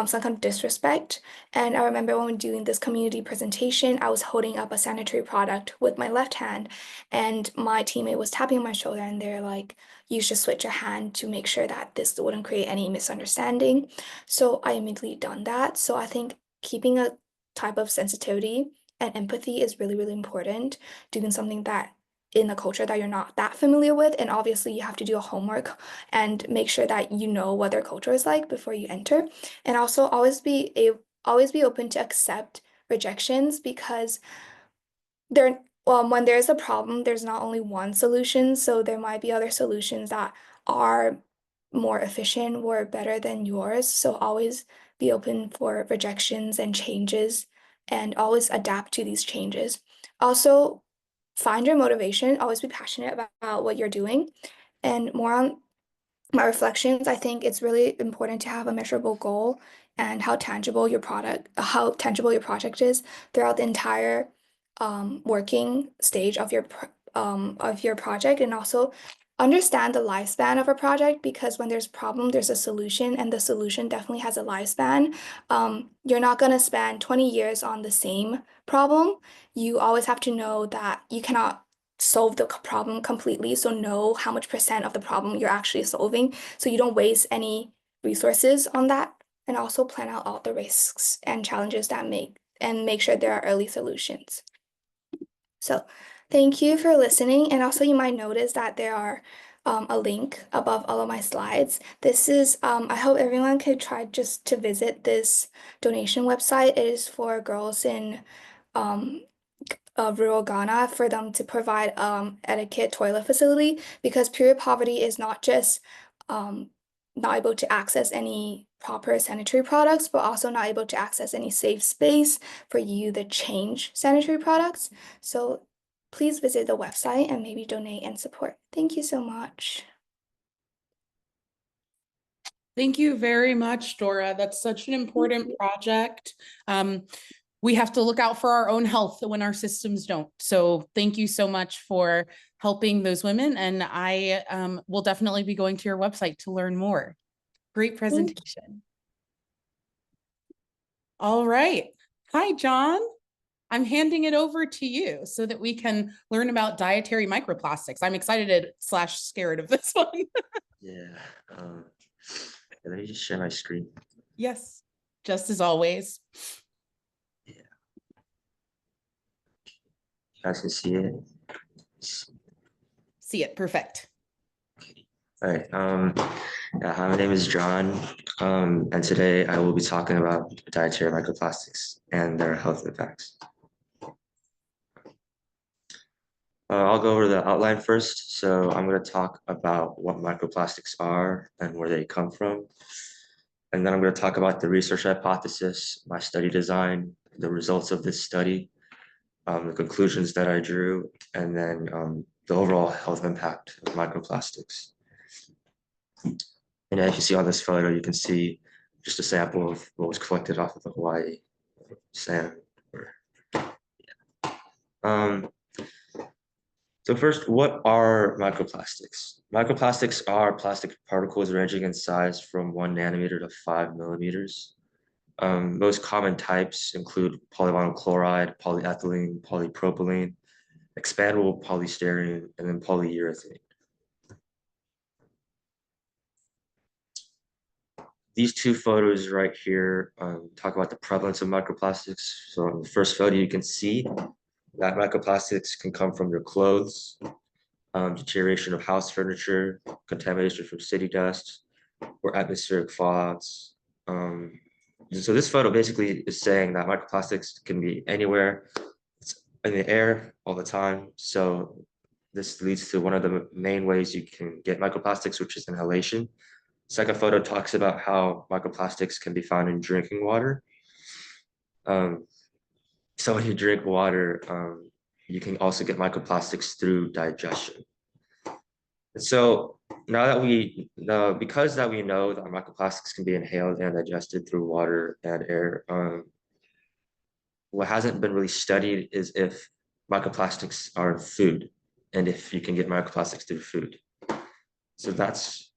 some kind of disrespect. And I remember when doing this community presentation, I was holding up a sanitary product with my left hand, and my teammate was tapping on my shoulder, and they're like, you should switch your hand to make sure that this wouldn't create any misunderstanding. So I immediately done that. So I think keeping a type of sensitivity and empathy is really, really important. Doing something that in a culture that you're not that familiar with, and obviously you have to do a homework and make sure that you know what their culture is like before you enter, and also always be open to accept rejections because when there's a problem, there's not only one solution, so there might be other solutions that are more efficient or better than yours. So always be open for rejections and changes and always adapt to these changes. Also, find your motivation, always be passionate about what you're doing. And more on my reflections, I think it's really important to have a measurable goal and how tangible your project is throughout the entire working stage of your project, and also understand the lifespan of a project, because when there's a problem, there's a solution, and the solution definitely has a lifespan. You're not going to spend 20 years on the same problem. You always have to know that you cannot solve the problem completely, so know how much % of the problem you're actually solving, so you don't waste any resources on that, and also plan out all the risks and challenges that make sure there are early solutions. So thank you for listening. And also you might notice that there are a link above all of my slides. This is, I hope everyone could try just to visit this donation website. It is for girls in rural Ghana, for them to provide etiquette toilet facility, because period poverty is not just not able to access any proper sanitary products, but also not able to access any safe space for you to change sanitary products. So please visit the website and maybe donate and support. Thank you so much. Thank you very much, Dora. That's such an important project. We have to look out for our own health when our systems don't. So thank you so much for helping those women. And I will definitely be going to your website to learn more. Great presentation. All right. Hi, John. I'm handing it over to you so that we can learn about dietary microplastics. I'm excited / scared of this one. Yeah. Let me just share my screen. Yes, just as always. Yeah. You guys can see it. See it. Perfect. All right. Yeah, hi, my name is John, and today I will be talking about dietary microplastics and their health impacts. I'll go over the outline first. So I'm going to talk about what microplastics are and where they come from. And then I'm going to talk about the research hypothesis, my study design, the results of this study, the conclusions that I drew, and then the overall health impact of microplastics. And as you see on this photo, you can see just a sample of what was collected off of the Hawaii sand. So first, what are microplastics? Microplastics are plastic particles ranging in size from 1 nanometer to 5 millimeters. Most common types include polyvinyl chloride, polyethylene, polypropylene, expandable polystyrene, and then polyurethane. These two photos right here talk about the prevalence of microplastics. So in the first photo, you can see that microplastics can come from your clothes, deterioration of house furniture, contamination from city dust, or atmospheric fallouts. So this photo basically is saying that microplastics can be anywhere. It's in the air all the time. So this leads to one of the main ways you can get microplastics, which is inhalation. Second photo talks about how microplastics can be found in drinking water. So when you drink water, you can also get microplastics through digestion. And so now that we know, because that we know that microplastics can be inhaled and digested through water and air, what hasn't been really studied is if microplastics are in food and if you can get microplastics through food. So that's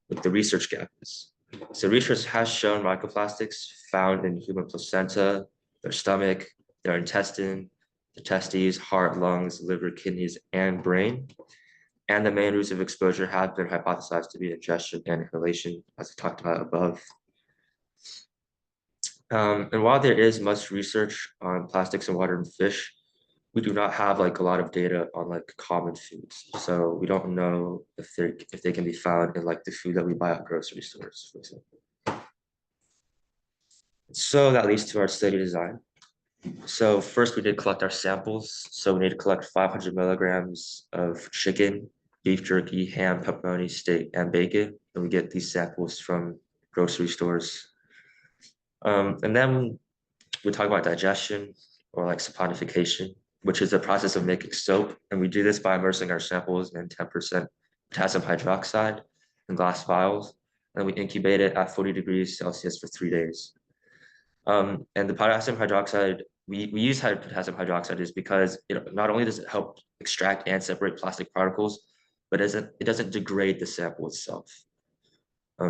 what the research gap is. So research has shown microplastics found in human placenta, their stomach, their intestine, the testes, heart, lungs, liver, kidneys, and brain. And the main routes of exposure have been hypothesized to be ingestion and inhalation, as I talked about above. And while there is much research on plastics in water and fish, we do not have like a lot of data on like common foods. So we don't know if they can be found in like the food that we buy at grocery stores, for example. So that leads to our study design. So first we did collect our samples. So we need to collect 500 milligrams of chicken, beef jerky, ham, pepperoni, steak, and bacon. And we get these samples from grocery stores. And then we talk about digestion, or like saponification, which is the process of making soap. And we do this by immersing our samples in 10% potassium hydroxide in glass vials. And we incubate it at 40 degrees Celsius for 3 days. And the potassium hydroxide we use potassium hydroxide is because not only does it help extract and separate plastic particles, but it doesn't degrade the sample itself.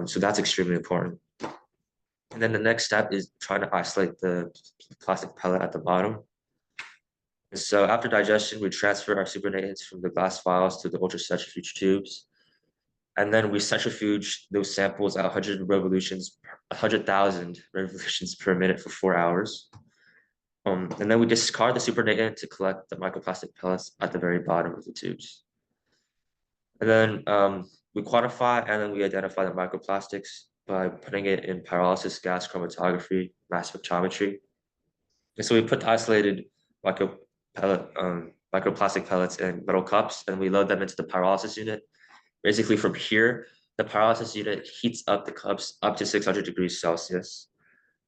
So that's extremely important. And then the next step is trying to isolate the plastic pellet at the bottom. And so after digestion, we transfer our supernatant from the glass vials to the ultracentrifuge tubes. And then we centrifuge those samples at 100,000 revolutions per minute for 4 hours. And then we discard the supernatant to collect the microplastic pellets at the very bottom of the tubes. And then we quantify and then we identify the microplastics by putting it in pyrolysis, gas chromatography, mass spectrometry. And so we put isolated microplastic pellets in metal cups and we load them into the pyrolysis unit. Basically from here, the pyrolysis unit heats up the cups up to 600 degrees Celsius.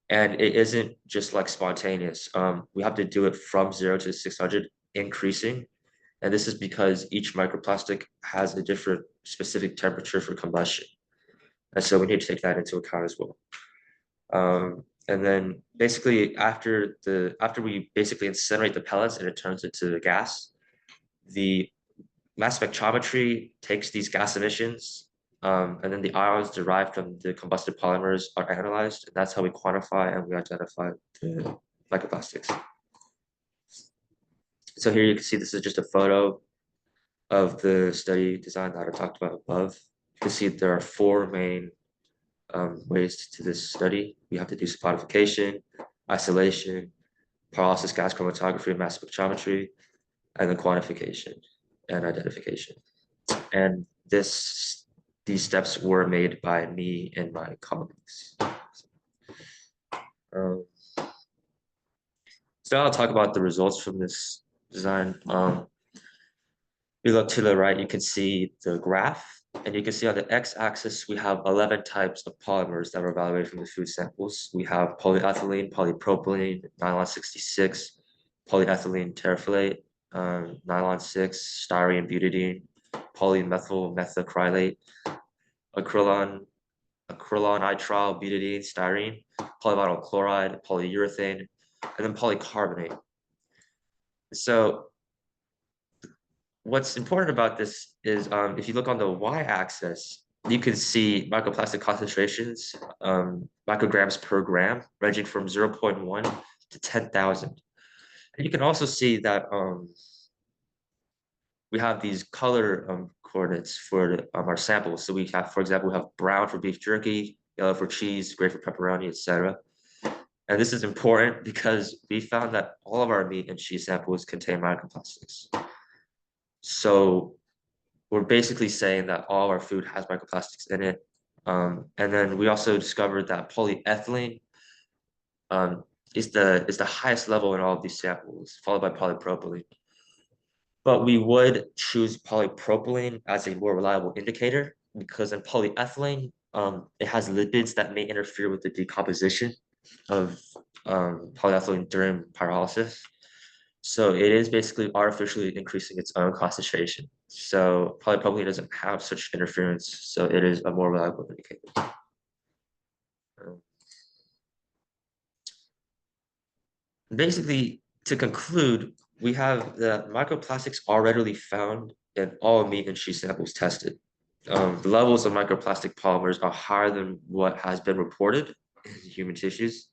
And it isn't just like spontaneous. We have to do it from 0 to 600, increasing. And this is because each microplastic has a different specific temperature for combustion. And so we need to take that into account as well. And then basically after we basically incinerate the pellets and it turns into the gas, the mass spectrometry takes these gas emissions and then the ions derived from the combusted polymers are analyzed. And that's how we quantify and we identify the microplastics. So here you can see this is just a photo of the study design that I talked about above. You can see there are 4 main ways to this study. We have to do spatification, isolation, pyrolysis, gas chromatography, mass spectrometry, and then quantification and identification. And these steps were made by me and my colleagues. So I'll talk about the results from this design. You look to the right, you can see the graph. And you can see on the x-axis, we have 11 types of polymers that were evaluated from the food samples. We have polyethylene, polypropylene, nylon 66, polyethylene terephthalate, nylon 6, styrene butadiene, polymethyl methacrylate, acrylonitrile butadiene, styrene, polyvinyl chloride, polyurethane, and then polycarbonate. So what's important about this is if you look on the y-axis, you can see microplastic concentrations, micrograms per gram, ranging from 0.1 to 10,000. And you can also see that we have these color coordinates for our samples. So we have, for example, we have brown for beef jerky, yellow for cheese, gray for pepperoni, etc. And this is important because we found that all of our meat and cheese samples contain microplastics. So we're basically saying that all our food has microplastics in it. And then we also discovered that polyethylene is the highest level in all of these samples, followed by polypropylene. But we would choose polypropylene as a more reliable indicator because in polyethylene, it has lipids that may interfere with the decomposition of polyethylene during pyrolysis. So it is basically artificially increasing its own concentration. So polypropylene doesn't have such interference, so it is a more reliable indicator. Basically, to conclude, we have the microplastics are readily found in all meat and cheese samples tested. The levels of microplastic polymers are higher than what has been reported in human tissues.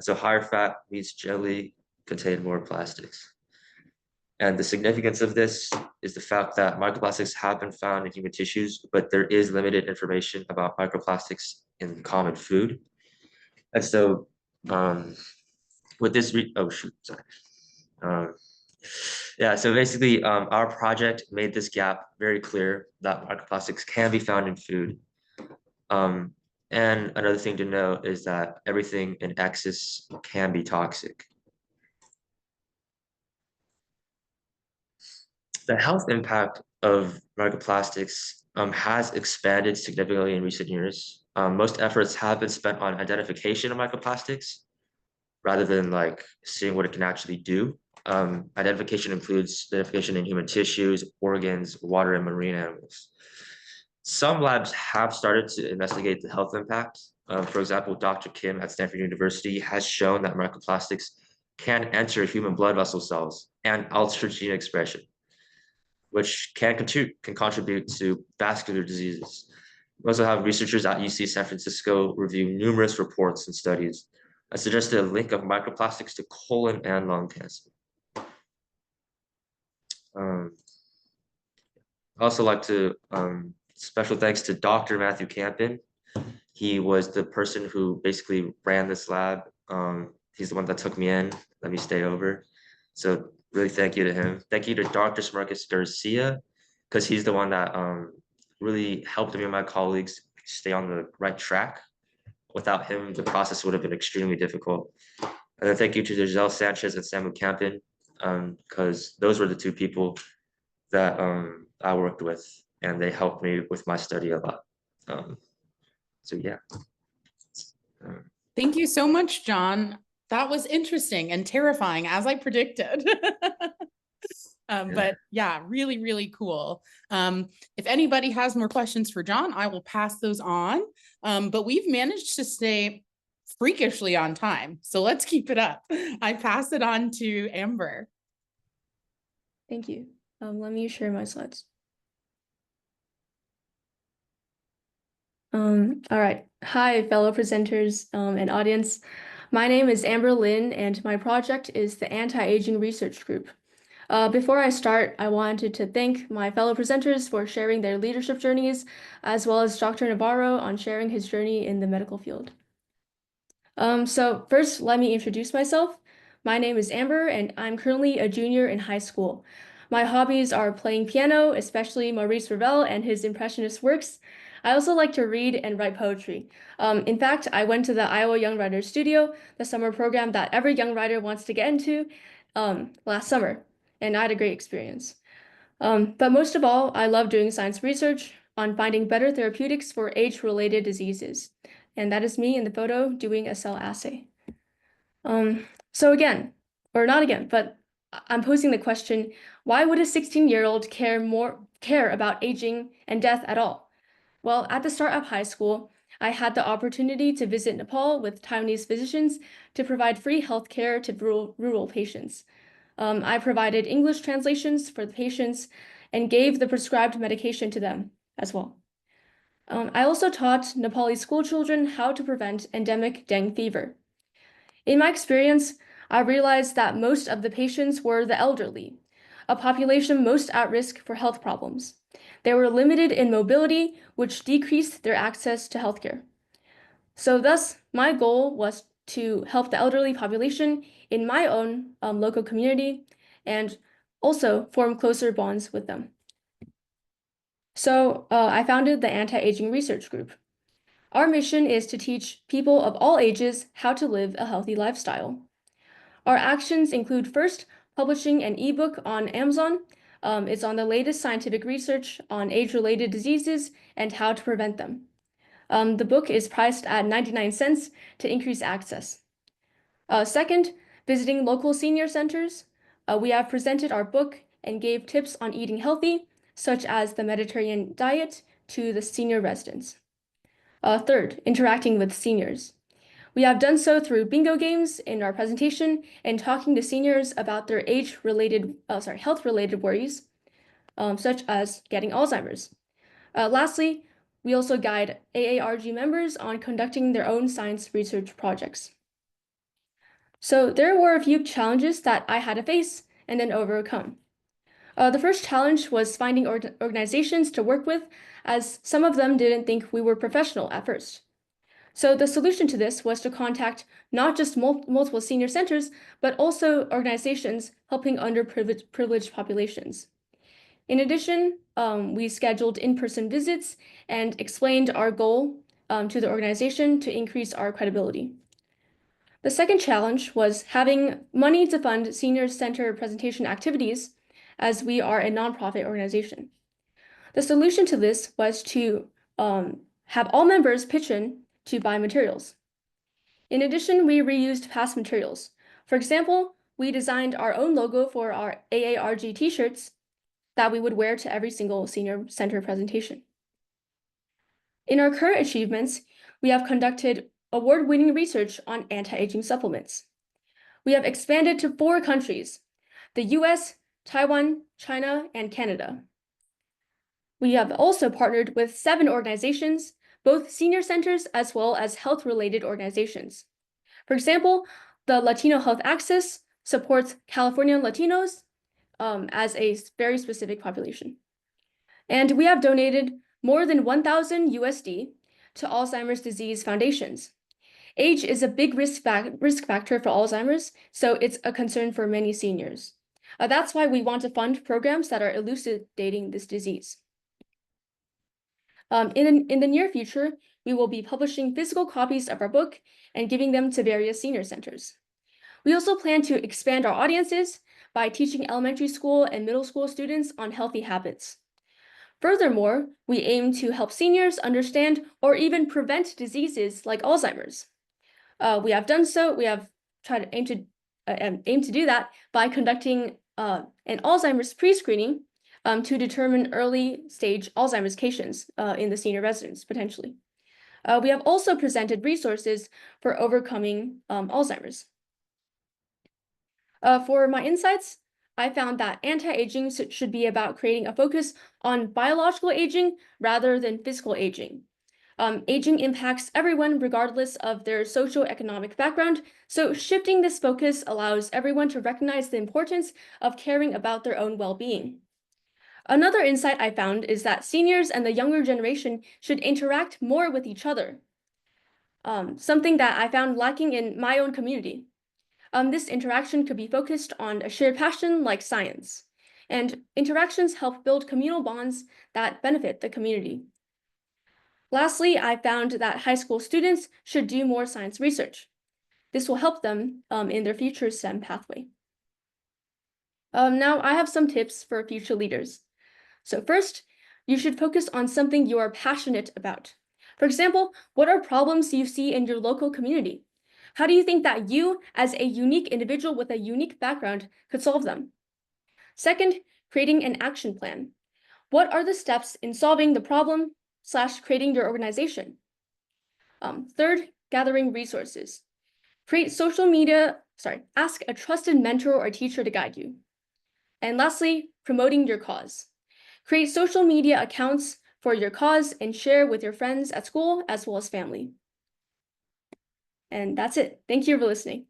So higher fat meats generally contain more plastics. And the significance of this is the fact that microplastics have been found in human tissues, but there is limited information about microplastics in common food. And so with this, yeah, so basically our project made this gap very clear that microplastics can be found in food. And another thing to note is that everything in excess can be toxic. The health impact of microplastics has expanded significantly in recent years. Most efforts have been spent on identification of microplastics rather than like seeing what it can actually do. Identification includes identification in human tissues, organs, water, and marine animals. Some labs have started to investigate the health impact. For example, Dr. Kim at Stanford University has shown that microplastics can enter human blood vessel cells and alter gene expression, which can contribute to vascular diseases. We also have researchers at UC San Francisco review numerous reports and studies that suggested a link of microplastics to colon and lung cancer. I also like to special thanks to Dr. Matthew Campen. He was the person who basically ran this lab. He's the one that took me in, let me stay over. So really thank you to him. Thank you to Dr. Smarcus Garcia, because he's the one that really helped me and my colleagues stay on the right track. Without him, the process would have been extremely difficult. And then thank you to Giselle Sanchez and Samuel Campen, because those were the two people that I worked with, and they helped me with my study a lot. So yeah. Thank you so much, John. That was interesting and terrifying, as I predicted. But yeah, really, really cool. If anybody has more questions for John, I will pass those on. But we've managed to stay freakishly on time, so let's keep it up. I pass it on to Amber. Thank you. Let me share my slides. All right. Hi, fellow presenters and audience. My name is Amber Lin, and my project is the Anti-Aging Research Group. Before I start, I wanted to thank my fellow presenters for sharing their leadership journeys, as well as Dr. Navarro on sharing his journey in the medical field. So first, let me introduce myself. My name is Amber, and I'm currently a junior in high school. My hobbies are playing piano, especially Maurice Ravel and his Impressionist works. I also like to read and write poetry. In fact, I went to the Iowa Young Writers Studio, the summer program that every young writer wants to get into, last summer, and I had a great experience. But most of all, I love doing science research on finding better therapeutics for age-related diseases. And that is me in the photo doing a cell assay. So again, or not again, but I'm posing the question, why would a 16-year-old care about aging and death at all? Well, at the start of high school, I had the opportunity to visit Nepal with Taiwanese physicians to provide free healthcare to rural patients. I provided English translations for the patients and gave the prescribed medication to them as well. I also taught Nepali school children how to prevent endemic dengue fever. In my experience, I realized that most of the patients were the elderly, a population most at risk for health problems. They were limited in mobility, which decreased their access to healthcare. So thus, my goal was to help the elderly population in my own local community and also form closer bonds with them. So I founded the Anti-Aging Research Group. Our mission is to teach people of all ages how to live a healthy lifestyle. Our actions include first, publishing an ebook on Amazon. It's on the latest scientific research on age-related diseases and how to prevent them. The book is priced at 99 cents to increase access. Second, visiting local senior centers. We have presented our book and gave tips on eating healthy, such as the Mediterranean diet, to the senior residents. Third, interacting with seniors. We have done so through bingo games in our presentation and talking to seniors about their health-related worries, such as getting Alzheimer's. Lastly, we also guide AARG members on conducting their own science research projects. So there were a few challenges that I had to face and then overcome. The first challenge was finding organizations to work with, as some of them didn't think we were professional at first. So the solution to this was to contact not just multiple senior centers, but also organizations helping underprivileged populations. In addition, we scheduled in-person visits and explained our goal to the organization to increase our credibility. The second challenge was having money to fund senior center presentation activities, as we are a nonprofit organization. The solution to this was to have all members pitch in to buy materials. In addition, we reused past materials. For example, we designed our own logo for our AARG t-shirts that we would wear to every single senior center presentation. In our current achievements, we have conducted award-winning research on anti-aging supplements. We have expanded to 4 countries: the US, Taiwan, China, and Canada. We have also partnered with 7 organizations, both senior centers as well as health-related organizations. For example, the Latino Health Axis supports California Latinos as a very specific population. And we have donated more than 1,000 USD to Alzheimer's disease foundations. Age is a big risk factor for Alzheimer's, so it's a concern for many seniors. That's why we want to fund programs that are elucidating this disease. In the near future, we will be publishing physical copies of our book and giving them to various senior centers. We also plan to expand our audiences by teaching elementary school and middle school students on healthy habits. Furthermore, we aim to help seniors understand or even prevent diseases like Alzheimer's. We have done so. We have tried to aim to do that by conducting an Alzheimer's pre-screening to determine early stage Alzheimer's patients in the senior residence, potentially. We have also presented resources for overcoming Alzheimer's. For my insights, I found that anti-aging should be about creating a focus on biological aging rather than physical aging. Aging impacts everyone regardless of their socioeconomic background, so shifting this focus allows everyone to recognize the importance of caring about their own well-being. Another insight I found is that seniors and the younger generation should interact more with each other, something that I found lacking in my own community. This interaction could be focused on a shared passion like science, and interactions help build communal bonds that benefit the community. Lastly, I found that high school students should do more science research. This will help them in their future STEM pathway. Now, I have some tips for future leaders. So first, you should focus on something you are passionate about. For example, what are problems you see in your local community? How do you think that you, as a unique individual with a unique background, could solve them? Second, creating an action plan. What are the steps in solving the problem / creating your organization? Third, gathering resources. Ask a trusted mentor or teacher to guide you. And lastly, promoting your cause. Create social media accounts for your cause and share with your friends at school as well as family. And that's it. Thank you for listening.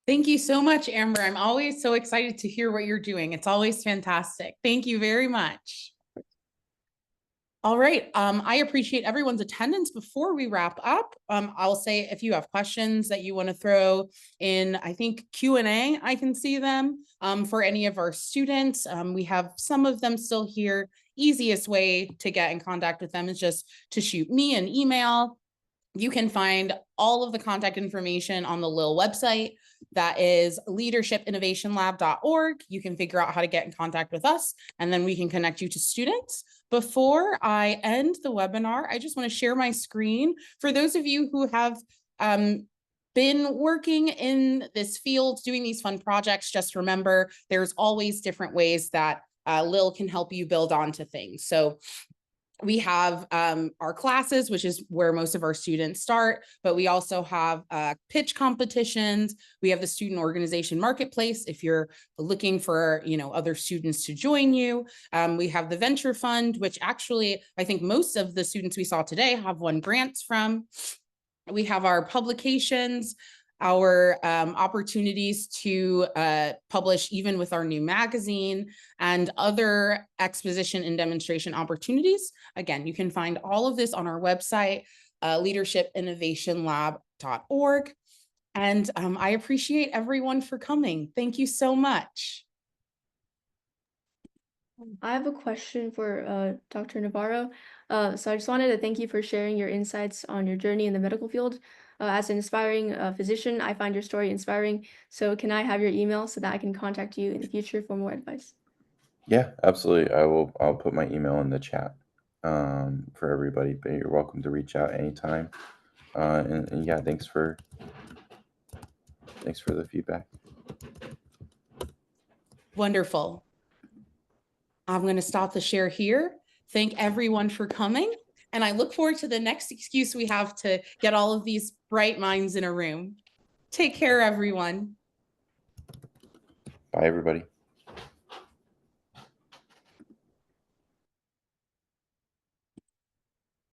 Thank you so much, Amber. I'm always so excited to hear what you're doing. It's always fantastic. Thank you very much. All right. I appreciate everyone's attendance. Before we wrap up, I'll say if you have questions that you want to throw in, I think Q&A, I can see them for any of our students. We have some of them still here. Easiest way to get in contact with them is just to shoot me an email. You can find all of the contact information on the LIL website. That is leadershipinnovationlab.org. You can figure out how to get in contact with us, and then we can connect you to students. Before I end the webinar, I just want to share my screen. For those of you who have been working in this field, doing these fun projects, just remember there's always different ways that LIL can help you build onto things. So we have our classes, which is where most of our students start, but we also have pitch competitions. We have the student organization marketplace if you're looking for, other students to join you. We have the venture fund, which actually I think most of the students we saw today have won grants from. We have our publications, our opportunities to publish even with our new magazine, and other exposition and demonstration opportunities. Again, you can find all of this on our website, leadershipinnovationlab.org. And I appreciate everyone for coming. Thank you so much. I have a question for Dr. Navarro. So I just wanted to thank you for sharing your insights on your journey in the medical field. As an inspiring physician, I find your story inspiring. So can I have your email so that I can contact you in the future for more advice? Yeah, absolutely. I'll put my email in the chat for everybody, but you're welcome to reach out anytime. And yeah, thanks for the feedback. Wonderful. I'm going to stop the share here. Thank everyone for coming. And I look forward to the next excuse we have to get all of these bright minds in a room. Take care, everyone. Bye, everybody.